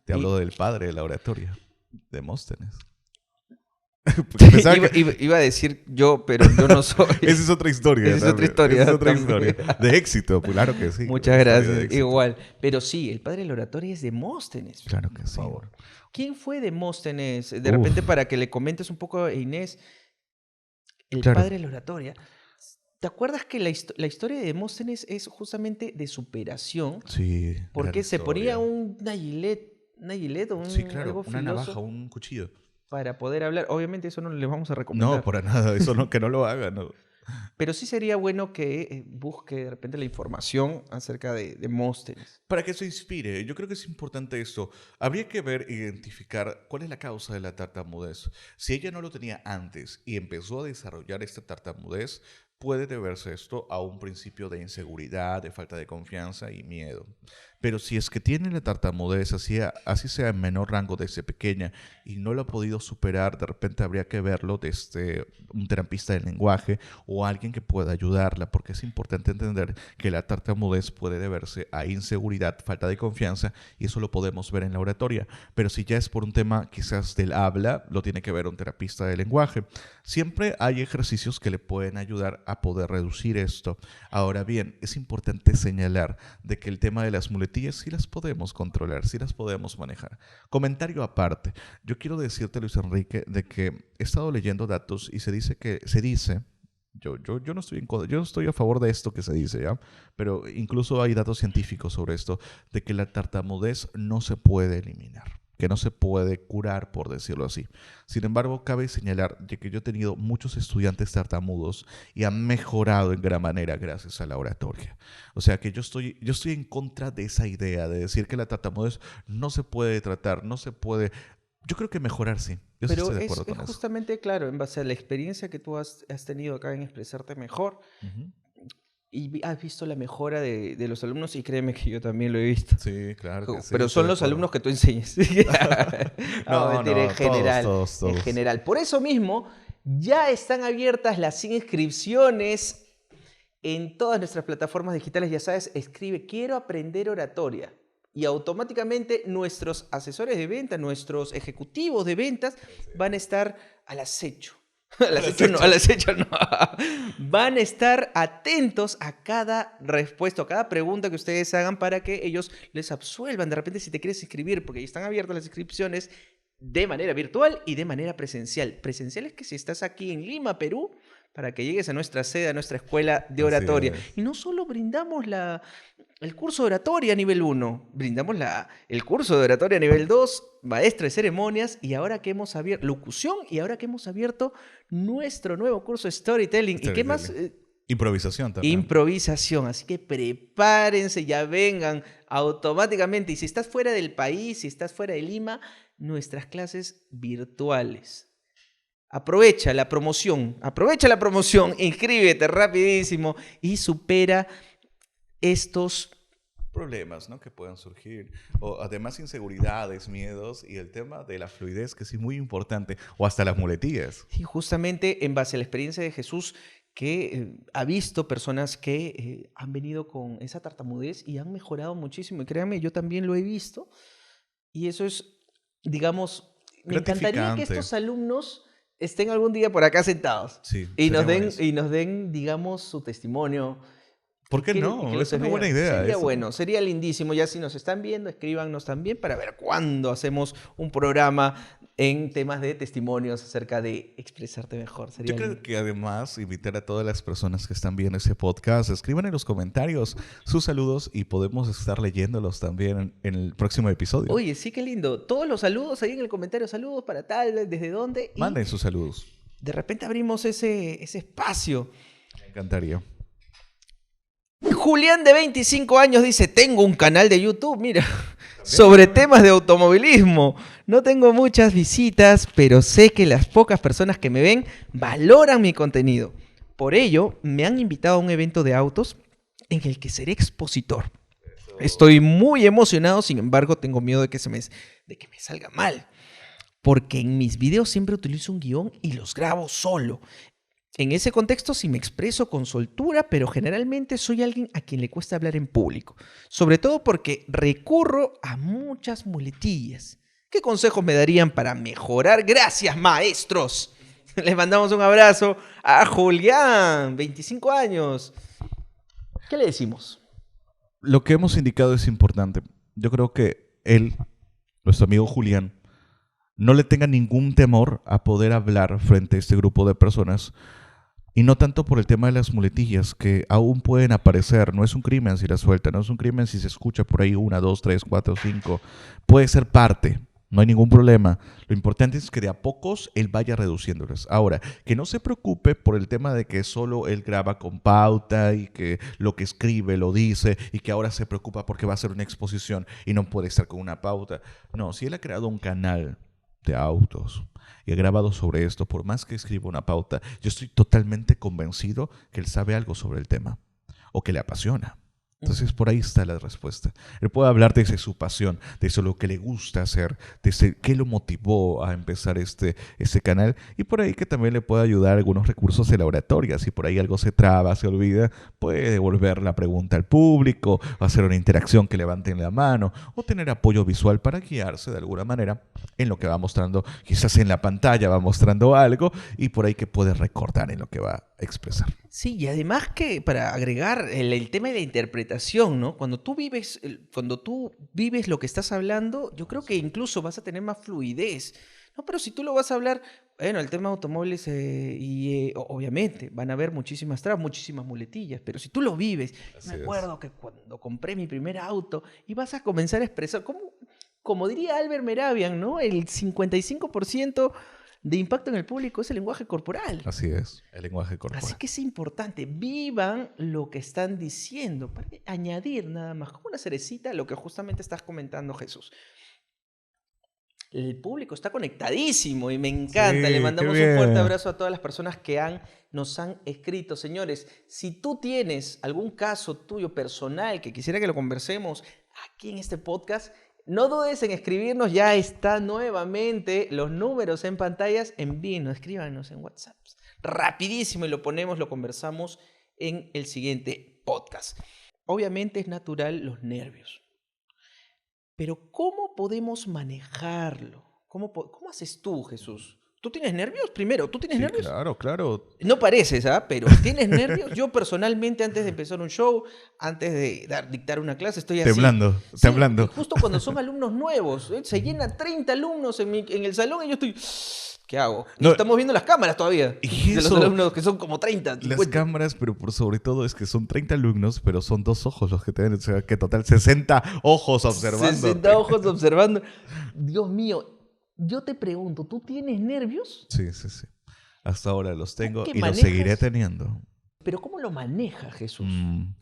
Speaker 1: Te hablo del padre de la oratoria, Demóstenes. Pensaba
Speaker 3: Iba a decir yo, pero yo no soy.
Speaker 1: Esa es otra historia.
Speaker 3: Esa es otra
Speaker 1: también.
Speaker 3: historia
Speaker 1: Esa es otra
Speaker 3: también.
Speaker 1: historia. De éxito, pues, claro que sí.
Speaker 3: Muchas
Speaker 1: Una historia de
Speaker 3: gracias.
Speaker 1: éxito.
Speaker 3: Igual. Pero sí, el padre de la oratoria es Demóstenes.
Speaker 1: Claro que
Speaker 3: Por
Speaker 1: sí.
Speaker 3: favor. ¿Quién fue Demóstenes? De
Speaker 1: Uf.
Speaker 3: repente, para que le comentes un poco a Inés, el
Speaker 1: Claro.
Speaker 3: padre de la oratoria. ¿Te acuerdas que la historia de Demóstenes es justamente de superación?
Speaker 1: Sí.
Speaker 3: Porque
Speaker 1: gran
Speaker 3: se
Speaker 1: historia.
Speaker 3: ponía una gilet o
Speaker 1: Sí, claro.
Speaker 3: algo
Speaker 1: Una
Speaker 3: filoso
Speaker 1: navaja, un cuchillo.
Speaker 3: para poder hablar. Obviamente eso no le vamos a recomendar.
Speaker 1: No, para nada. Eso no, que no lo haga. No.
Speaker 3: Pero sí sería bueno que busque de repente la información acerca de Demóstenes.
Speaker 1: Para que se inspire, yo creo que es importante esto. Habría que ver, identificar cuál es la causa de la tartamudez. Si ella no lo tenía antes y empezó a desarrollar esta tartamudez, puede deberse esto a un principio de inseguridad, de falta de confianza y miedo. Pero si es que tiene la tartamudez, así sea en menor rango desde pequeña y no lo ha podido superar, de repente habría que verlo desde un terapista del lenguaje o alguien que pueda ayudarla, porque es importante entender que la tartamudez puede deberse a inseguridad, falta de confianza, y eso lo podemos ver en la oratoria. Pero si ya es por un tema quizás del habla, lo tiene que ver un terapista del lenguaje. Siempre hay ejercicios que le pueden ayudar a poder reducir esto. Ahora bien, es importante señalar de que el tema de las muletillas sí las podemos controlar, sí las podemos manejar. Comentario aparte, yo quiero decirte, Luis Enrique, de que he estado leyendo datos y se dice, yo no estoy a favor de esto que se dice, ¿ya? Pero incluso hay datos científicos sobre esto, de que la tartamudez no se puede eliminar, que no se puede curar, por decirlo así. Sin embargo, cabe señalar de que yo he tenido muchos estudiantes tartamudos y han mejorado en gran manera gracias a la oratoria. O sea que yo estoy en contra de esa idea de decir que la tartamudez no se puede tratar, no se puede... Yo creo que mejorar sí. Yo sí
Speaker 3: Pero
Speaker 1: estoy de
Speaker 3: es
Speaker 1: acuerdo con eso.
Speaker 3: justamente, claro, en base a la experiencia que tú has tenido acá en expresarte mejor
Speaker 1: Ujú.
Speaker 3: y has visto la mejora de los alumnos, y créeme que yo también lo he visto.
Speaker 1: Sí, claro que sí.
Speaker 3: Pero
Speaker 1: estoy
Speaker 3: son
Speaker 1: de
Speaker 3: los
Speaker 1: acuerdo.
Speaker 3: alumnos que tú enseñas.
Speaker 1: No,
Speaker 3: mentira, en
Speaker 1: todos,
Speaker 3: general.
Speaker 1: todos.
Speaker 3: En general. Por eso mismo, ya están abiertas las inscripciones en todas nuestras plataformas digitales. Ya sabes, escribe "quiero aprender oratoria", y automáticamente nuestros asesores de venta, nuestros ejecutivos de ventas van a estar al acecho. Al acecho no. Van a estar atentos a cada respuesta, a cada pregunta que ustedes hagan para que ellos les absuelvan. De repente, si te quieres inscribir, porque ya están abiertas las inscripciones de manera virtual y de manera presencial. Presencial es que si estás aquí en Lima, Perú, para que llegues a nuestra sede, a nuestra escuela de oratoria.
Speaker 1: Así es.
Speaker 3: Y no solo brindamos el curso de oratoria a nivel 1, brindamos el curso de oratoria a nivel 2, maestra de ceremonias, y ahora que hemos abierto locución, y ahora que hemos abierto nuestro nuevo curso de storytelling. ¿Y qué más?
Speaker 1: Improvisación también.
Speaker 3: Improvisación. Así que prepárense, ya vengan automáticamente. Y si estás fuera del país, si estás fuera de Lima, nuestras clases virtuales. Aprovecha la promoción, inscríbete rapidísimo y supera estos
Speaker 1: problemas, ¿no?, que puedan surgir, o además inseguridades, miedos, y el tema de la fluidez, que sí es muy importante, o hasta las muletillas.
Speaker 3: Y justamente en base a la experiencia de Jesús, que ha visto personas que han venido con esa tartamudez y han mejorado muchísimo. Y créanme, yo también lo he visto. Y eso es, digamos, me encantaría que
Speaker 1: Gratificante.
Speaker 3: estos alumnos estén algún día por acá sentados
Speaker 1: Sí,
Speaker 3: y nos
Speaker 1: sería buenísimo.
Speaker 3: nos den, digamos, su testimonio.
Speaker 1: ¿Por qué
Speaker 3: Y
Speaker 1: no?
Speaker 3: los
Speaker 1: Es una
Speaker 3: vean.
Speaker 1: buena idea.
Speaker 3: Sería
Speaker 1: eso.
Speaker 3: bueno, sería lindísimo. Ya si nos están viendo, escríbanos también para ver cuándo hacemos un programa en temas de testimonios acerca de expresarte mejor. Sería
Speaker 1: Yo creo
Speaker 3: lindo.
Speaker 1: que además invitar a todas las personas que están viendo este podcast, escriban en los comentarios sus saludos y podemos estar leyéndolos también en el próximo episodio.
Speaker 3: Oye, sí, qué lindo. Todos los saludos ahí en el comentario. Saludos para tal, desde dónde. Y
Speaker 1: Manden sus saludos.
Speaker 3: de repente abrimos ese espacio.
Speaker 1: Me encantaría.
Speaker 3: Julián, de 25 años, dice: tengo un canal de YouTube, mira, sobre temas de automovilismo. No tengo muchas visitas, pero sé que las pocas personas que me ven valoran mi contenido. Por ello, me han invitado a un evento de autos en el que seré expositor. Estoy muy emocionado, sin embargo, tengo miedo de que me salga mal. Porque en mis videos siempre utilizo un guión y los grabo solo. En ese contexto sí me expreso con soltura, pero generalmente soy alguien a quien le cuesta hablar en público. Sobre todo porque recurro a muchas muletillas. ¿Qué consejos me darían para mejorar? Gracias, maestros. Le mandamos un abrazo a Julián, 25 años. ¿Qué le decimos?
Speaker 1: Lo que hemos indicado es importante. Yo creo que él, nuestro amigo Julián, no le tenga ningún temor a poder hablar frente a este grupo de personas. Y no tanto por el tema de las muletillas, que aún pueden aparecer. No es un crimen si las suelta, no es un crimen si se escucha por ahí 1, 2, 3, 4, 5. Puede ser parte, no hay ningún problema. Lo importante es que de a pocos él vaya reduciéndolas. Ahora, que no se preocupe por el tema de que solo él graba con pauta y que lo que escribe lo dice y que ahora se preocupa porque va a hacer una exposición y no puede estar con una pauta. No, si él ha creado un canal de autos y ha grabado sobre esto, por más que escriba una pauta, yo estoy totalmente convencido que él sabe algo sobre el tema o que le apasiona. Entonces por ahí está la respuesta. Él puede hablar desde su pasión, desde lo que le gusta hacer, desde qué lo motivó a empezar este canal, y por ahí que también le puede ayudar algunos recursos de la oratoria. Si por ahí algo se traba, se olvida, puede devolver la pregunta al público, o hacer una interacción que levanten la mano, o tener apoyo visual para guiarse de alguna manera en lo que va mostrando. Quizás en la pantalla va mostrando algo y por ahí que puede recordar en lo que va a expresar.
Speaker 3: Sí, y además que para agregar el tema de la interpretación, ¿no? Cuando tú vives lo que estás hablando, yo creo que incluso vas a tener más fluidez, ¿no? Pero si tú lo vas a hablar, bueno, el tema de automóviles obviamente van a haber muchísimas trabas, muchísimas muletillas, pero si tú lo vives,
Speaker 1: Así
Speaker 3: me
Speaker 1: es.
Speaker 3: acuerdo que cuando compré mi primer auto y vas a comenzar a expresar, como diría Albert Meravian, ¿no? El 55% de impacto en el público es el lenguaje corporal.
Speaker 1: Así es, el lenguaje corporal.
Speaker 3: Así que es importante, vivan lo que están diciendo, para añadir nada más, como una cerecita a lo que justamente estás comentando, Jesús. El público está conectadísimo y me encanta.
Speaker 1: Sí,
Speaker 3: Le mandamos
Speaker 1: qué
Speaker 3: un fuerte
Speaker 1: bien.
Speaker 3: abrazo a todas las personas que nos han escrito. Señores, si tú tienes algún caso tuyo personal que quisiera que lo conversemos aquí en este podcast, no dudes en escribirnos. Ya está nuevamente los números en pantallas. Envíenos, escríbanos en WhatsApp. Rapidísimo y lo ponemos, lo conversamos en el siguiente podcast. Obviamente es natural los nervios. Pero ¿cómo podemos manejarlo? ¿Cómo haces tú, Jesús? ¿Tú tienes nervios? Primero, ¿tú tienes
Speaker 1: Sí,
Speaker 3: nervios?
Speaker 1: claro.
Speaker 3: No pareces, ¿ah? Pero ¿tienes nervios? Yo personalmente, antes de empezar un show, antes de dictar una clase, estoy así.
Speaker 1: Temblando,
Speaker 3: Sí,
Speaker 1: temblando.
Speaker 3: y justo cuando son alumnos nuevos, se llena 30 alumnos en el salón y yo estoy... ¿Qué hago? Y
Speaker 1: No.
Speaker 3: estamos viendo las cámaras todavía.
Speaker 1: Y
Speaker 3: De los
Speaker 1: eso-
Speaker 3: alumnos que son como 30, 50.
Speaker 1: Las cámaras, pero por sobre todo es que son 30 alumnos, pero son 2 ojos los que tienen, o sea, que total 60 ojos observando.
Speaker 3: 60 ojos observando. Dios mío, yo te pregunto, ¿tú tienes nervios?
Speaker 1: Sí. Hasta ahora los tengo
Speaker 3: qué
Speaker 1: y los
Speaker 3: manejas?
Speaker 1: seguiré teniendo.
Speaker 3: Pero ¿cómo lo maneja Jesús?
Speaker 1: Mm,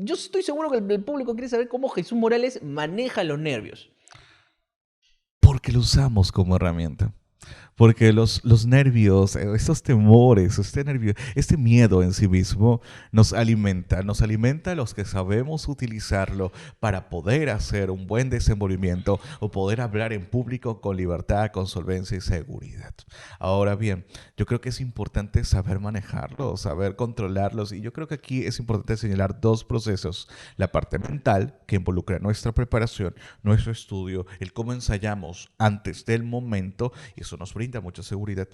Speaker 3: Yo estoy seguro que el público quiere saber cómo Jesús Morales maneja los nervios.
Speaker 1: Porque lo usamos como herramienta. Porque los nervios, estos temores, este miedo en sí mismo nos alimenta a los que sabemos utilizarlo para poder hacer un buen desenvolvimiento o poder hablar en público con libertad, con solvencia y seguridad. Ahora bien, yo creo que es importante saber manejarlos, saber controlarlos, y yo creo que aquí es importante señalar 2 procesos: la parte mental, que involucra nuestra preparación, nuestro estudio, el cómo ensayamos antes del momento, y eso nos brinda mucha seguridad,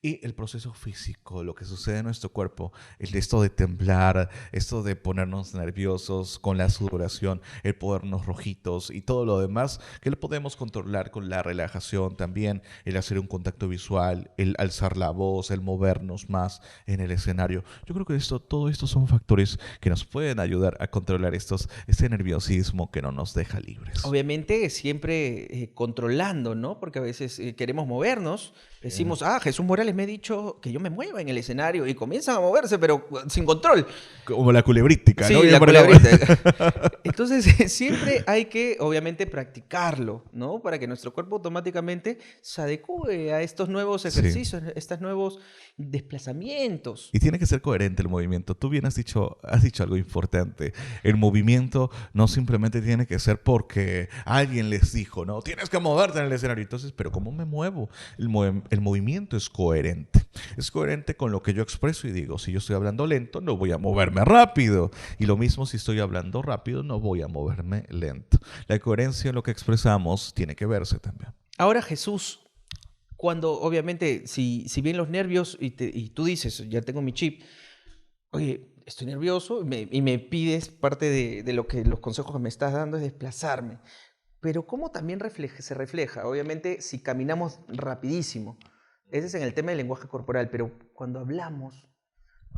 Speaker 1: y el proceso físico, lo que sucede en nuestro cuerpo, esto de temblar, esto de ponernos nerviosos con la sudoración, el ponernos rojitos y todo lo demás, que lo podemos controlar con la relajación también, el hacer un contacto visual, el alzar la voz, el movernos más en el escenario. Yo creo que todo esto son factores que nos pueden ayudar a controlar este nerviosismo que no nos deja libres.
Speaker 3: Obviamente siempre controlando, ¿no? Porque a veces queremos movernos, decimos, Jesús Morales me ha dicho que yo me mueva en el escenario y comienzan a moverse, pero sin control.
Speaker 1: Como la culebrítica,
Speaker 3: Sí,
Speaker 1: ¿no?
Speaker 3: la culebrita. Entonces siempre hay que, obviamente, practicarlo, ¿no? Para que nuestro cuerpo automáticamente se adecue a estos nuevos ejercicios, estos nuevos desplazamientos.
Speaker 1: Y tiene que ser coherente el movimiento. Tú bien has dicho algo importante. El movimiento no simplemente tiene que ser porque alguien les dijo, no, tienes que moverte en el escenario. Entonces, ¿pero cómo me muevo? El movimiento es coherente. Es coherente con lo que yo expreso y digo. Si yo estoy hablando lento, no voy a moverme rápido. Y lo mismo si estoy hablando rápido, no voy a moverme lento. La coherencia en lo que expresamos tiene que verse también.
Speaker 3: Ahora, Jesús, cuando obviamente, si bien los nervios y tú dices, ya tengo mi chip, oye, estoy nervioso y me pides parte de lo que los consejos que me estás dando es desplazarme. Pero ¿cómo también se refleja? Obviamente, si caminamos rapidísimo, ese es en el tema del lenguaje corporal, pero cuando hablamos,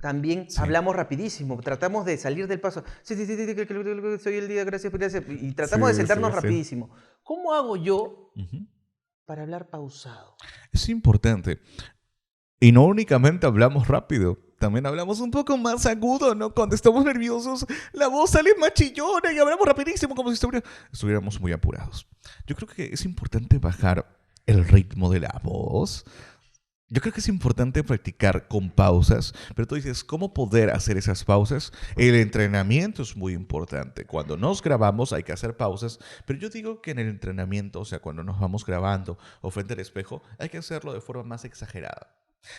Speaker 3: también
Speaker 1: Sí.
Speaker 3: hablamos rapidísimo, tratamos de salir del paso. Sí, soy el día, gracias, gracias. Y tratamos de
Speaker 1: Sí,
Speaker 3: sentarnos
Speaker 1: sí, sí.
Speaker 3: rapidísimo. ¿Cómo hago yo
Speaker 1: Ujú.
Speaker 3: para hablar pausado?
Speaker 1: Es importante. Y no únicamente hablamos rápido, también hablamos un poco más agudo, ¿no? Cuando estamos nerviosos, la voz sale más chillona y hablamos rapidísimo como si estuviéramos muy apurados. Yo creo que es importante bajar el ritmo de la voz. Yo creo que es importante practicar con pausas, pero tú dices, ¿cómo poder hacer esas pausas? El entrenamiento es muy importante. Cuando nos grabamos hay que hacer pausas, pero yo digo que en el entrenamiento, o sea, cuando nos vamos grabando o frente al espejo, hay que hacerlo de forma más exagerada.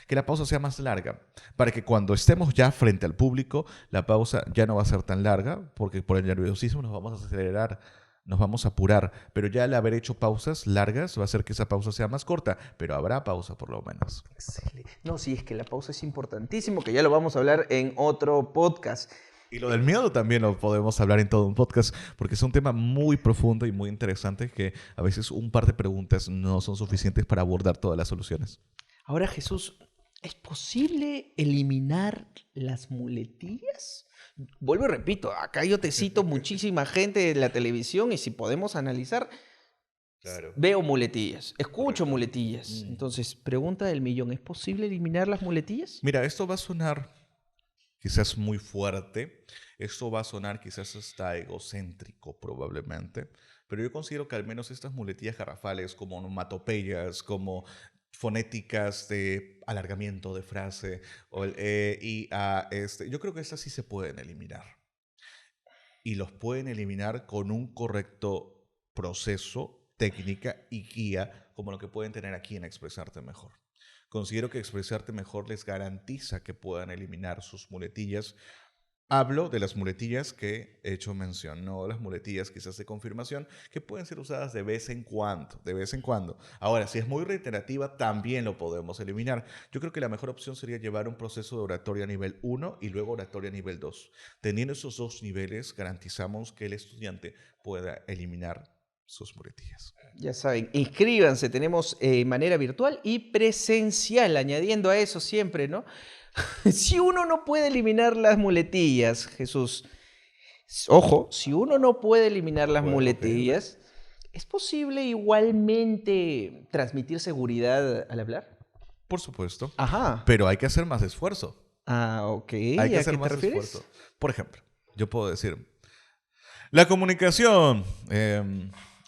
Speaker 1: Que la pausa sea más larga, para que cuando estemos ya frente al público, la pausa ya no va a ser tan larga, porque por el nerviosismo nos vamos a acelerar, nos vamos a apurar, pero ya al haber hecho pausas largas va a hacer que esa pausa sea más corta, pero habrá pausa por lo menos.
Speaker 3: Excelente. No, sí, es que la pausa es importantísimo, que ya lo vamos a hablar en otro podcast.
Speaker 1: Y lo del miedo también lo podemos hablar en todo un podcast, porque es un tema muy profundo y muy interesante que a veces un par de preguntas no son suficientes para abordar todas las soluciones.
Speaker 3: Ahora, Jesús, ¿es posible eliminar las muletillas? Vuelvo y repito, acá yo te cito muchísima gente de la televisión y si podemos analizar,
Speaker 1: Claro.
Speaker 3: veo muletillas, escucho muletillas. Entonces, pregunta del millón, ¿es posible eliminar las muletillas?
Speaker 1: Mira, esto va a sonar quizás muy fuerte, esto va a sonar quizás hasta egocéntrico probablemente, pero yo considero que al menos estas muletillas garrafales como onomatopeyas, como fonéticas de alargamiento de frase, o yo creo que estas sí se pueden eliminar. Y los pueden eliminar con un correcto proceso, técnica y guía, como lo que pueden tener aquí en Expresarte Mejor. Considero que Expresarte Mejor les garantiza que puedan eliminar sus muletillas. Hablo de las muletillas que he hecho mención, no de las muletillas quizás de confirmación, que pueden ser usadas de vez en cuando, de vez en cuando. Ahora, si es muy reiterativa, también lo podemos eliminar. Yo creo que la mejor opción sería llevar un proceso de oratoria a nivel 1 y luego oratoria a nivel 2. Teniendo esos dos niveles, garantizamos que el estudiante pueda eliminar sus muletillas.
Speaker 3: Ya saben, inscríbanse, tenemos manera virtual y presencial, añadiendo a eso siempre, ¿no? Si uno no puede eliminar las muletillas, Jesús, ojo, si uno no puede eliminar las
Speaker 1: Bueno,
Speaker 3: muletillas, ¿es posible igualmente transmitir seguridad al hablar?
Speaker 1: Por supuesto,
Speaker 3: Ajá.
Speaker 1: pero hay que hacer más esfuerzo.
Speaker 3: Ah, ok.
Speaker 1: Hay que
Speaker 3: ¿A
Speaker 1: hacer
Speaker 3: qué te
Speaker 1: más
Speaker 3: refieres?
Speaker 1: esfuerzo. Por ejemplo, yo puedo decir, la comunicación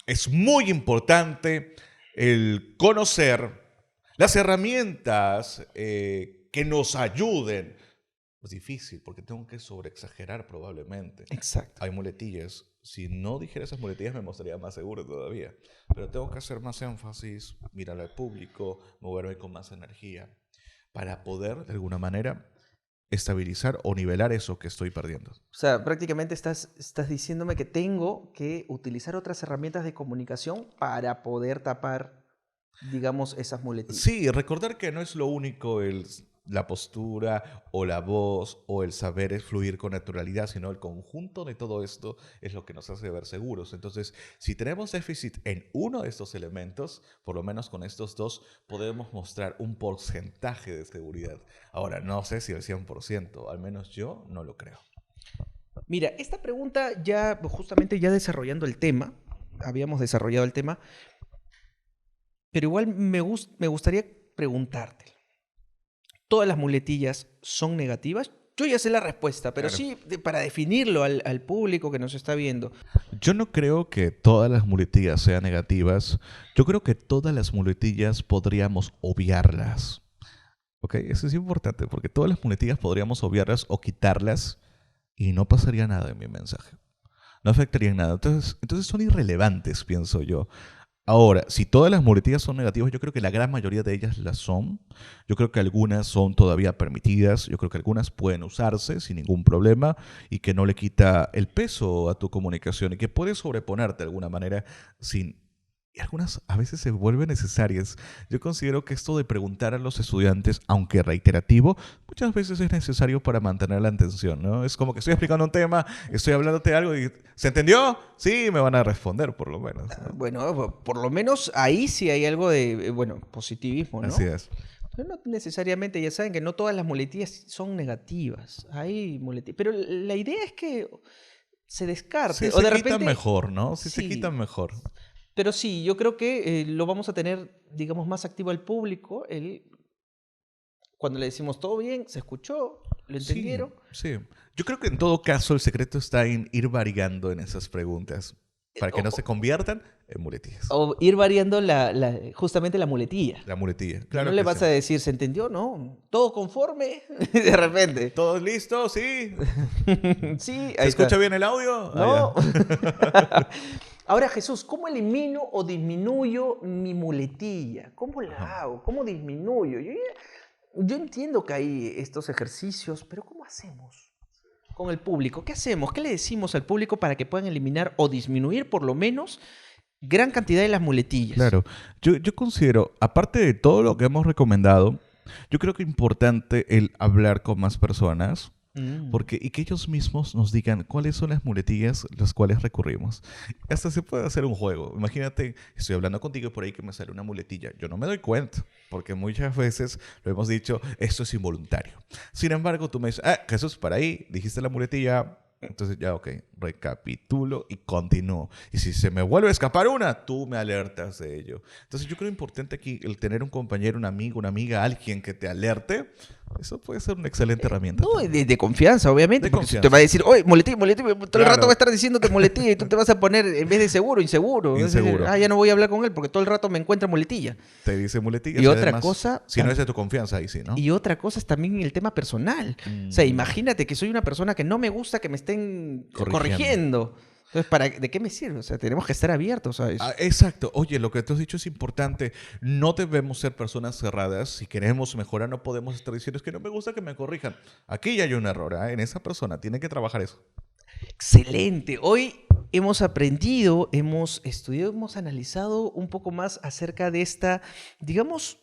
Speaker 1: es muy importante el conocer las herramientas que nos ayuden. Es difícil porque tengo que sobreexagerar probablemente.
Speaker 3: Exacto.
Speaker 1: Hay muletillas. Si no dijera esas muletillas me mostraría más seguro todavía. Pero tengo que hacer más énfasis, mirar al público, moverme con más energía para poder, de alguna manera, estabilizar o nivelar eso que estoy perdiendo.
Speaker 3: O sea, prácticamente estás diciéndome que tengo que utilizar otras herramientas de comunicación para poder tapar, digamos, esas muletillas.
Speaker 1: Sí, recordar que no es lo único la postura o la voz o el saber fluir con naturalidad, sino el conjunto de todo esto es lo que nos hace ver seguros. Entonces, si tenemos déficit en uno de estos elementos, por lo menos con estos dos, podemos mostrar un porcentaje de seguridad. Ahora, no sé si el 100%, al menos yo no lo creo.
Speaker 3: Mira, esta pregunta ya, justamente ya desarrollando el tema, habíamos desarrollado el tema, pero igual me gustaría preguntarte. ¿Todas las muletillas son negativas? Yo ya sé la respuesta, pero
Speaker 1: Claro.
Speaker 3: sí para definirlo al público que nos está viendo.
Speaker 1: Yo no creo que todas las muletillas sean negativas. Yo creo que todas las muletillas podríamos obviarlas. ¿Ok? Eso es importante, porque todas las muletillas podríamos obviarlas o quitarlas y no pasaría nada en mi mensaje. No afectaría en nada. Entonces son irrelevantes, pienso yo. Ahora, si todas las muletillas son negativas, yo creo que la gran mayoría de ellas las son. Yo creo que algunas son todavía permitidas. Yo creo que algunas pueden usarse sin ningún problema y que no le quita el peso a tu comunicación y que puedes sobreponerte de alguna manera sin y algunas a veces se vuelven necesarias. Yo considero que esto de preguntar a los estudiantes, aunque reiterativo, muchas veces es necesario para mantener la atención, ¿no? Es como que estoy explicando un tema, estoy hablándote de algo y ¿se entendió? Sí, me van a responder por lo menos, ¿no?
Speaker 3: Bueno, por lo menos ahí sí hay algo de, bueno, positivismo, ¿no?
Speaker 1: Así es.
Speaker 3: Pero no necesariamente, ya saben que no todas las muletillas son negativas. Hay muletillas. Pero la idea es que se descarte.
Speaker 1: Sí,
Speaker 3: o de
Speaker 1: se quitan
Speaker 3: repente,
Speaker 1: mejor, ¿no? Sí, se
Speaker 3: sí.
Speaker 1: quitan mejor.
Speaker 3: Pero sí, yo creo que lo vamos a tener, digamos, más activo al público. Cuando le decimos todo bien, se escuchó, lo entendieron.
Speaker 1: Sí, sí. Yo creo que en todo caso el secreto está en ir variando en esas preguntas para que no se conviertan en muletillas.
Speaker 3: O ir variando justamente la muletilla.
Speaker 1: La muletilla, claro.
Speaker 3: No le
Speaker 1: que
Speaker 3: vas
Speaker 1: sí.
Speaker 3: a decir, ¿se entendió? No. ¿Todo conforme? De repente.
Speaker 1: ¿Todos listos? Sí.
Speaker 3: Sí,
Speaker 1: ¿Se
Speaker 3: ahí
Speaker 1: escucha
Speaker 3: está.
Speaker 1: bien el audio?
Speaker 3: No.
Speaker 1: Ah,
Speaker 3: Ahora, Jesús, ¿cómo elimino o disminuyo mi muletilla? ¿Cómo la
Speaker 1: Ajá.
Speaker 3: hago? ¿Cómo disminuyo? Yo entiendo que hay estos ejercicios, pero ¿cómo hacemos con el público? ¿Qué hacemos? ¿Qué le decimos al público para que puedan eliminar o disminuir por lo menos gran cantidad de las muletillas?
Speaker 1: Claro. Yo considero, aparte de todo lo que hemos recomendado, yo creo que es importante el hablar con más personas. Y que ellos mismos nos digan cuáles son las muletillas las cuales recurrimos. Hasta se puede hacer un juego. Imagínate, estoy hablando contigo y por ahí que me sale una muletilla. Yo no me doy cuenta, porque muchas veces lo hemos dicho, esto es involuntario. Sin embargo, tú me dices, Jesús, para ahí dijiste la muletilla. Entonces ya, ok, recapitulo y continúo. Y si se me vuelve a escapar una, tú me alertas de ello. Entonces yo creo importante aquí el tener un compañero, un amigo, una amiga, alguien que te alerte. Eso puede ser una excelente herramienta.
Speaker 3: No, de confianza, obviamente.
Speaker 1: De
Speaker 3: Porque
Speaker 1: confianza.
Speaker 3: te va a decir, oye, muletilla, muletilla. Todo el
Speaker 1: Claro.
Speaker 3: rato va a estar diciéndote muletilla y tú te vas a poner, en vez de seguro, inseguro.
Speaker 1: Inseguro.
Speaker 3: Ya no voy a hablar con él porque todo el rato me encuentra muletilla.
Speaker 1: Te dice muletillas.
Speaker 3: Y otra
Speaker 1: además,
Speaker 3: cosa-
Speaker 1: si no es de tu confianza, ahí sí, ¿no?
Speaker 3: Y otra cosa es también el tema personal. O sea, imagínate que soy una persona que no me gusta que me estén corrigiendo. Entonces, ¿de qué me sirve? O sea, tenemos que estar abiertos a eso.
Speaker 1: Exacto. Oye, lo que tú has dicho es importante. No debemos ser personas cerradas. Si queremos mejorar, no podemos estar diciendo es que no me gusta que me corrijan. Aquí ya hay un error, ¿eh? En esa persona. Tiene que trabajar eso.
Speaker 3: Excelente. Hoy hemos aprendido, hemos estudiado, hemos analizado un poco más acerca de esta, digamos,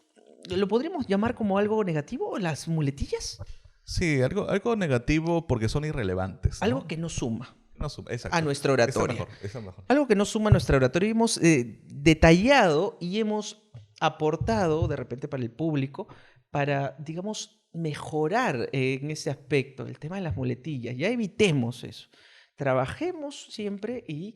Speaker 3: ¿lo podríamos llamar como algo negativo? ¿Las muletillas?
Speaker 1: Sí, algo negativo porque son irrelevantes, ¿no?
Speaker 3: Algo que no suma.
Speaker 1: No suma, exacto.
Speaker 3: a nuestra oratoria.
Speaker 1: Esa es mejor.
Speaker 3: Algo que no suma a nuestra oratoria. Hemos detallado y hemos aportado de repente para el público para, digamos, mejorar en ese aspecto, el tema de las muletillas. Ya evitemos eso. Trabajemos siempre y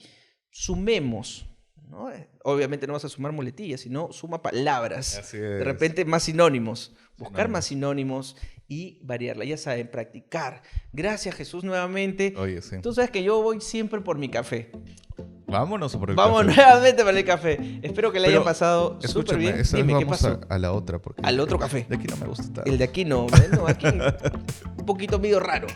Speaker 3: sumemos, ¿no? Obviamente no vas a sumar muletillas, sino suma palabras.
Speaker 1: Así es.
Speaker 3: De repente más sinónimos. Buscar
Speaker 1: Sinónimos.
Speaker 3: más sinónimos y variarla. Ya saben, practicar. Gracias, Jesús, nuevamente.
Speaker 1: Oye, sí.
Speaker 3: Tú sabes que yo voy siempre por mi café.
Speaker 1: Vámonos por el
Speaker 3: Vamos
Speaker 1: café.
Speaker 3: nuevamente para el café. Espero que le
Speaker 1: Pero,
Speaker 3: hayan pasado súper
Speaker 1: Escúchame,
Speaker 3: bien.
Speaker 1: esta vez
Speaker 3: Dime, ¿qué
Speaker 1: vamos
Speaker 3: pasó?
Speaker 1: a la otra. Porque
Speaker 3: Al otro café.
Speaker 1: De aquí no me gusta tanto.
Speaker 3: El de aquí no, bueno, aquí un poquito medio raro.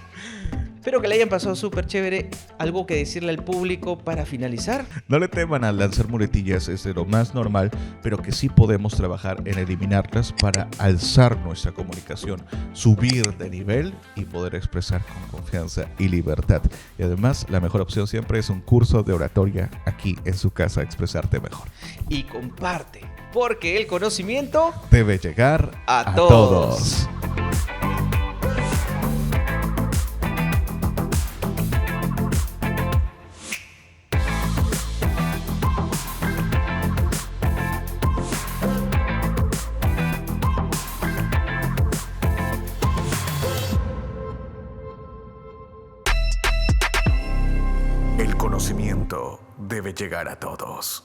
Speaker 3: Espero que le hayan pasado súper chévere. ¿Algo que decirle al público para finalizar?
Speaker 1: No le teman a lanzar muletillas, es de lo más normal, pero que sí podemos trabajar en eliminarlas para alzar nuestra comunicación, subir de nivel y poder expresar con confianza y libertad. Y además, la mejor opción siempre es un curso de oratoria aquí en su casa, expresarte mejor.
Speaker 3: Y comparte, porque el conocimiento
Speaker 1: Debe llegar
Speaker 3: A
Speaker 1: todos.
Speaker 2: El conocimiento debe llegar a todos.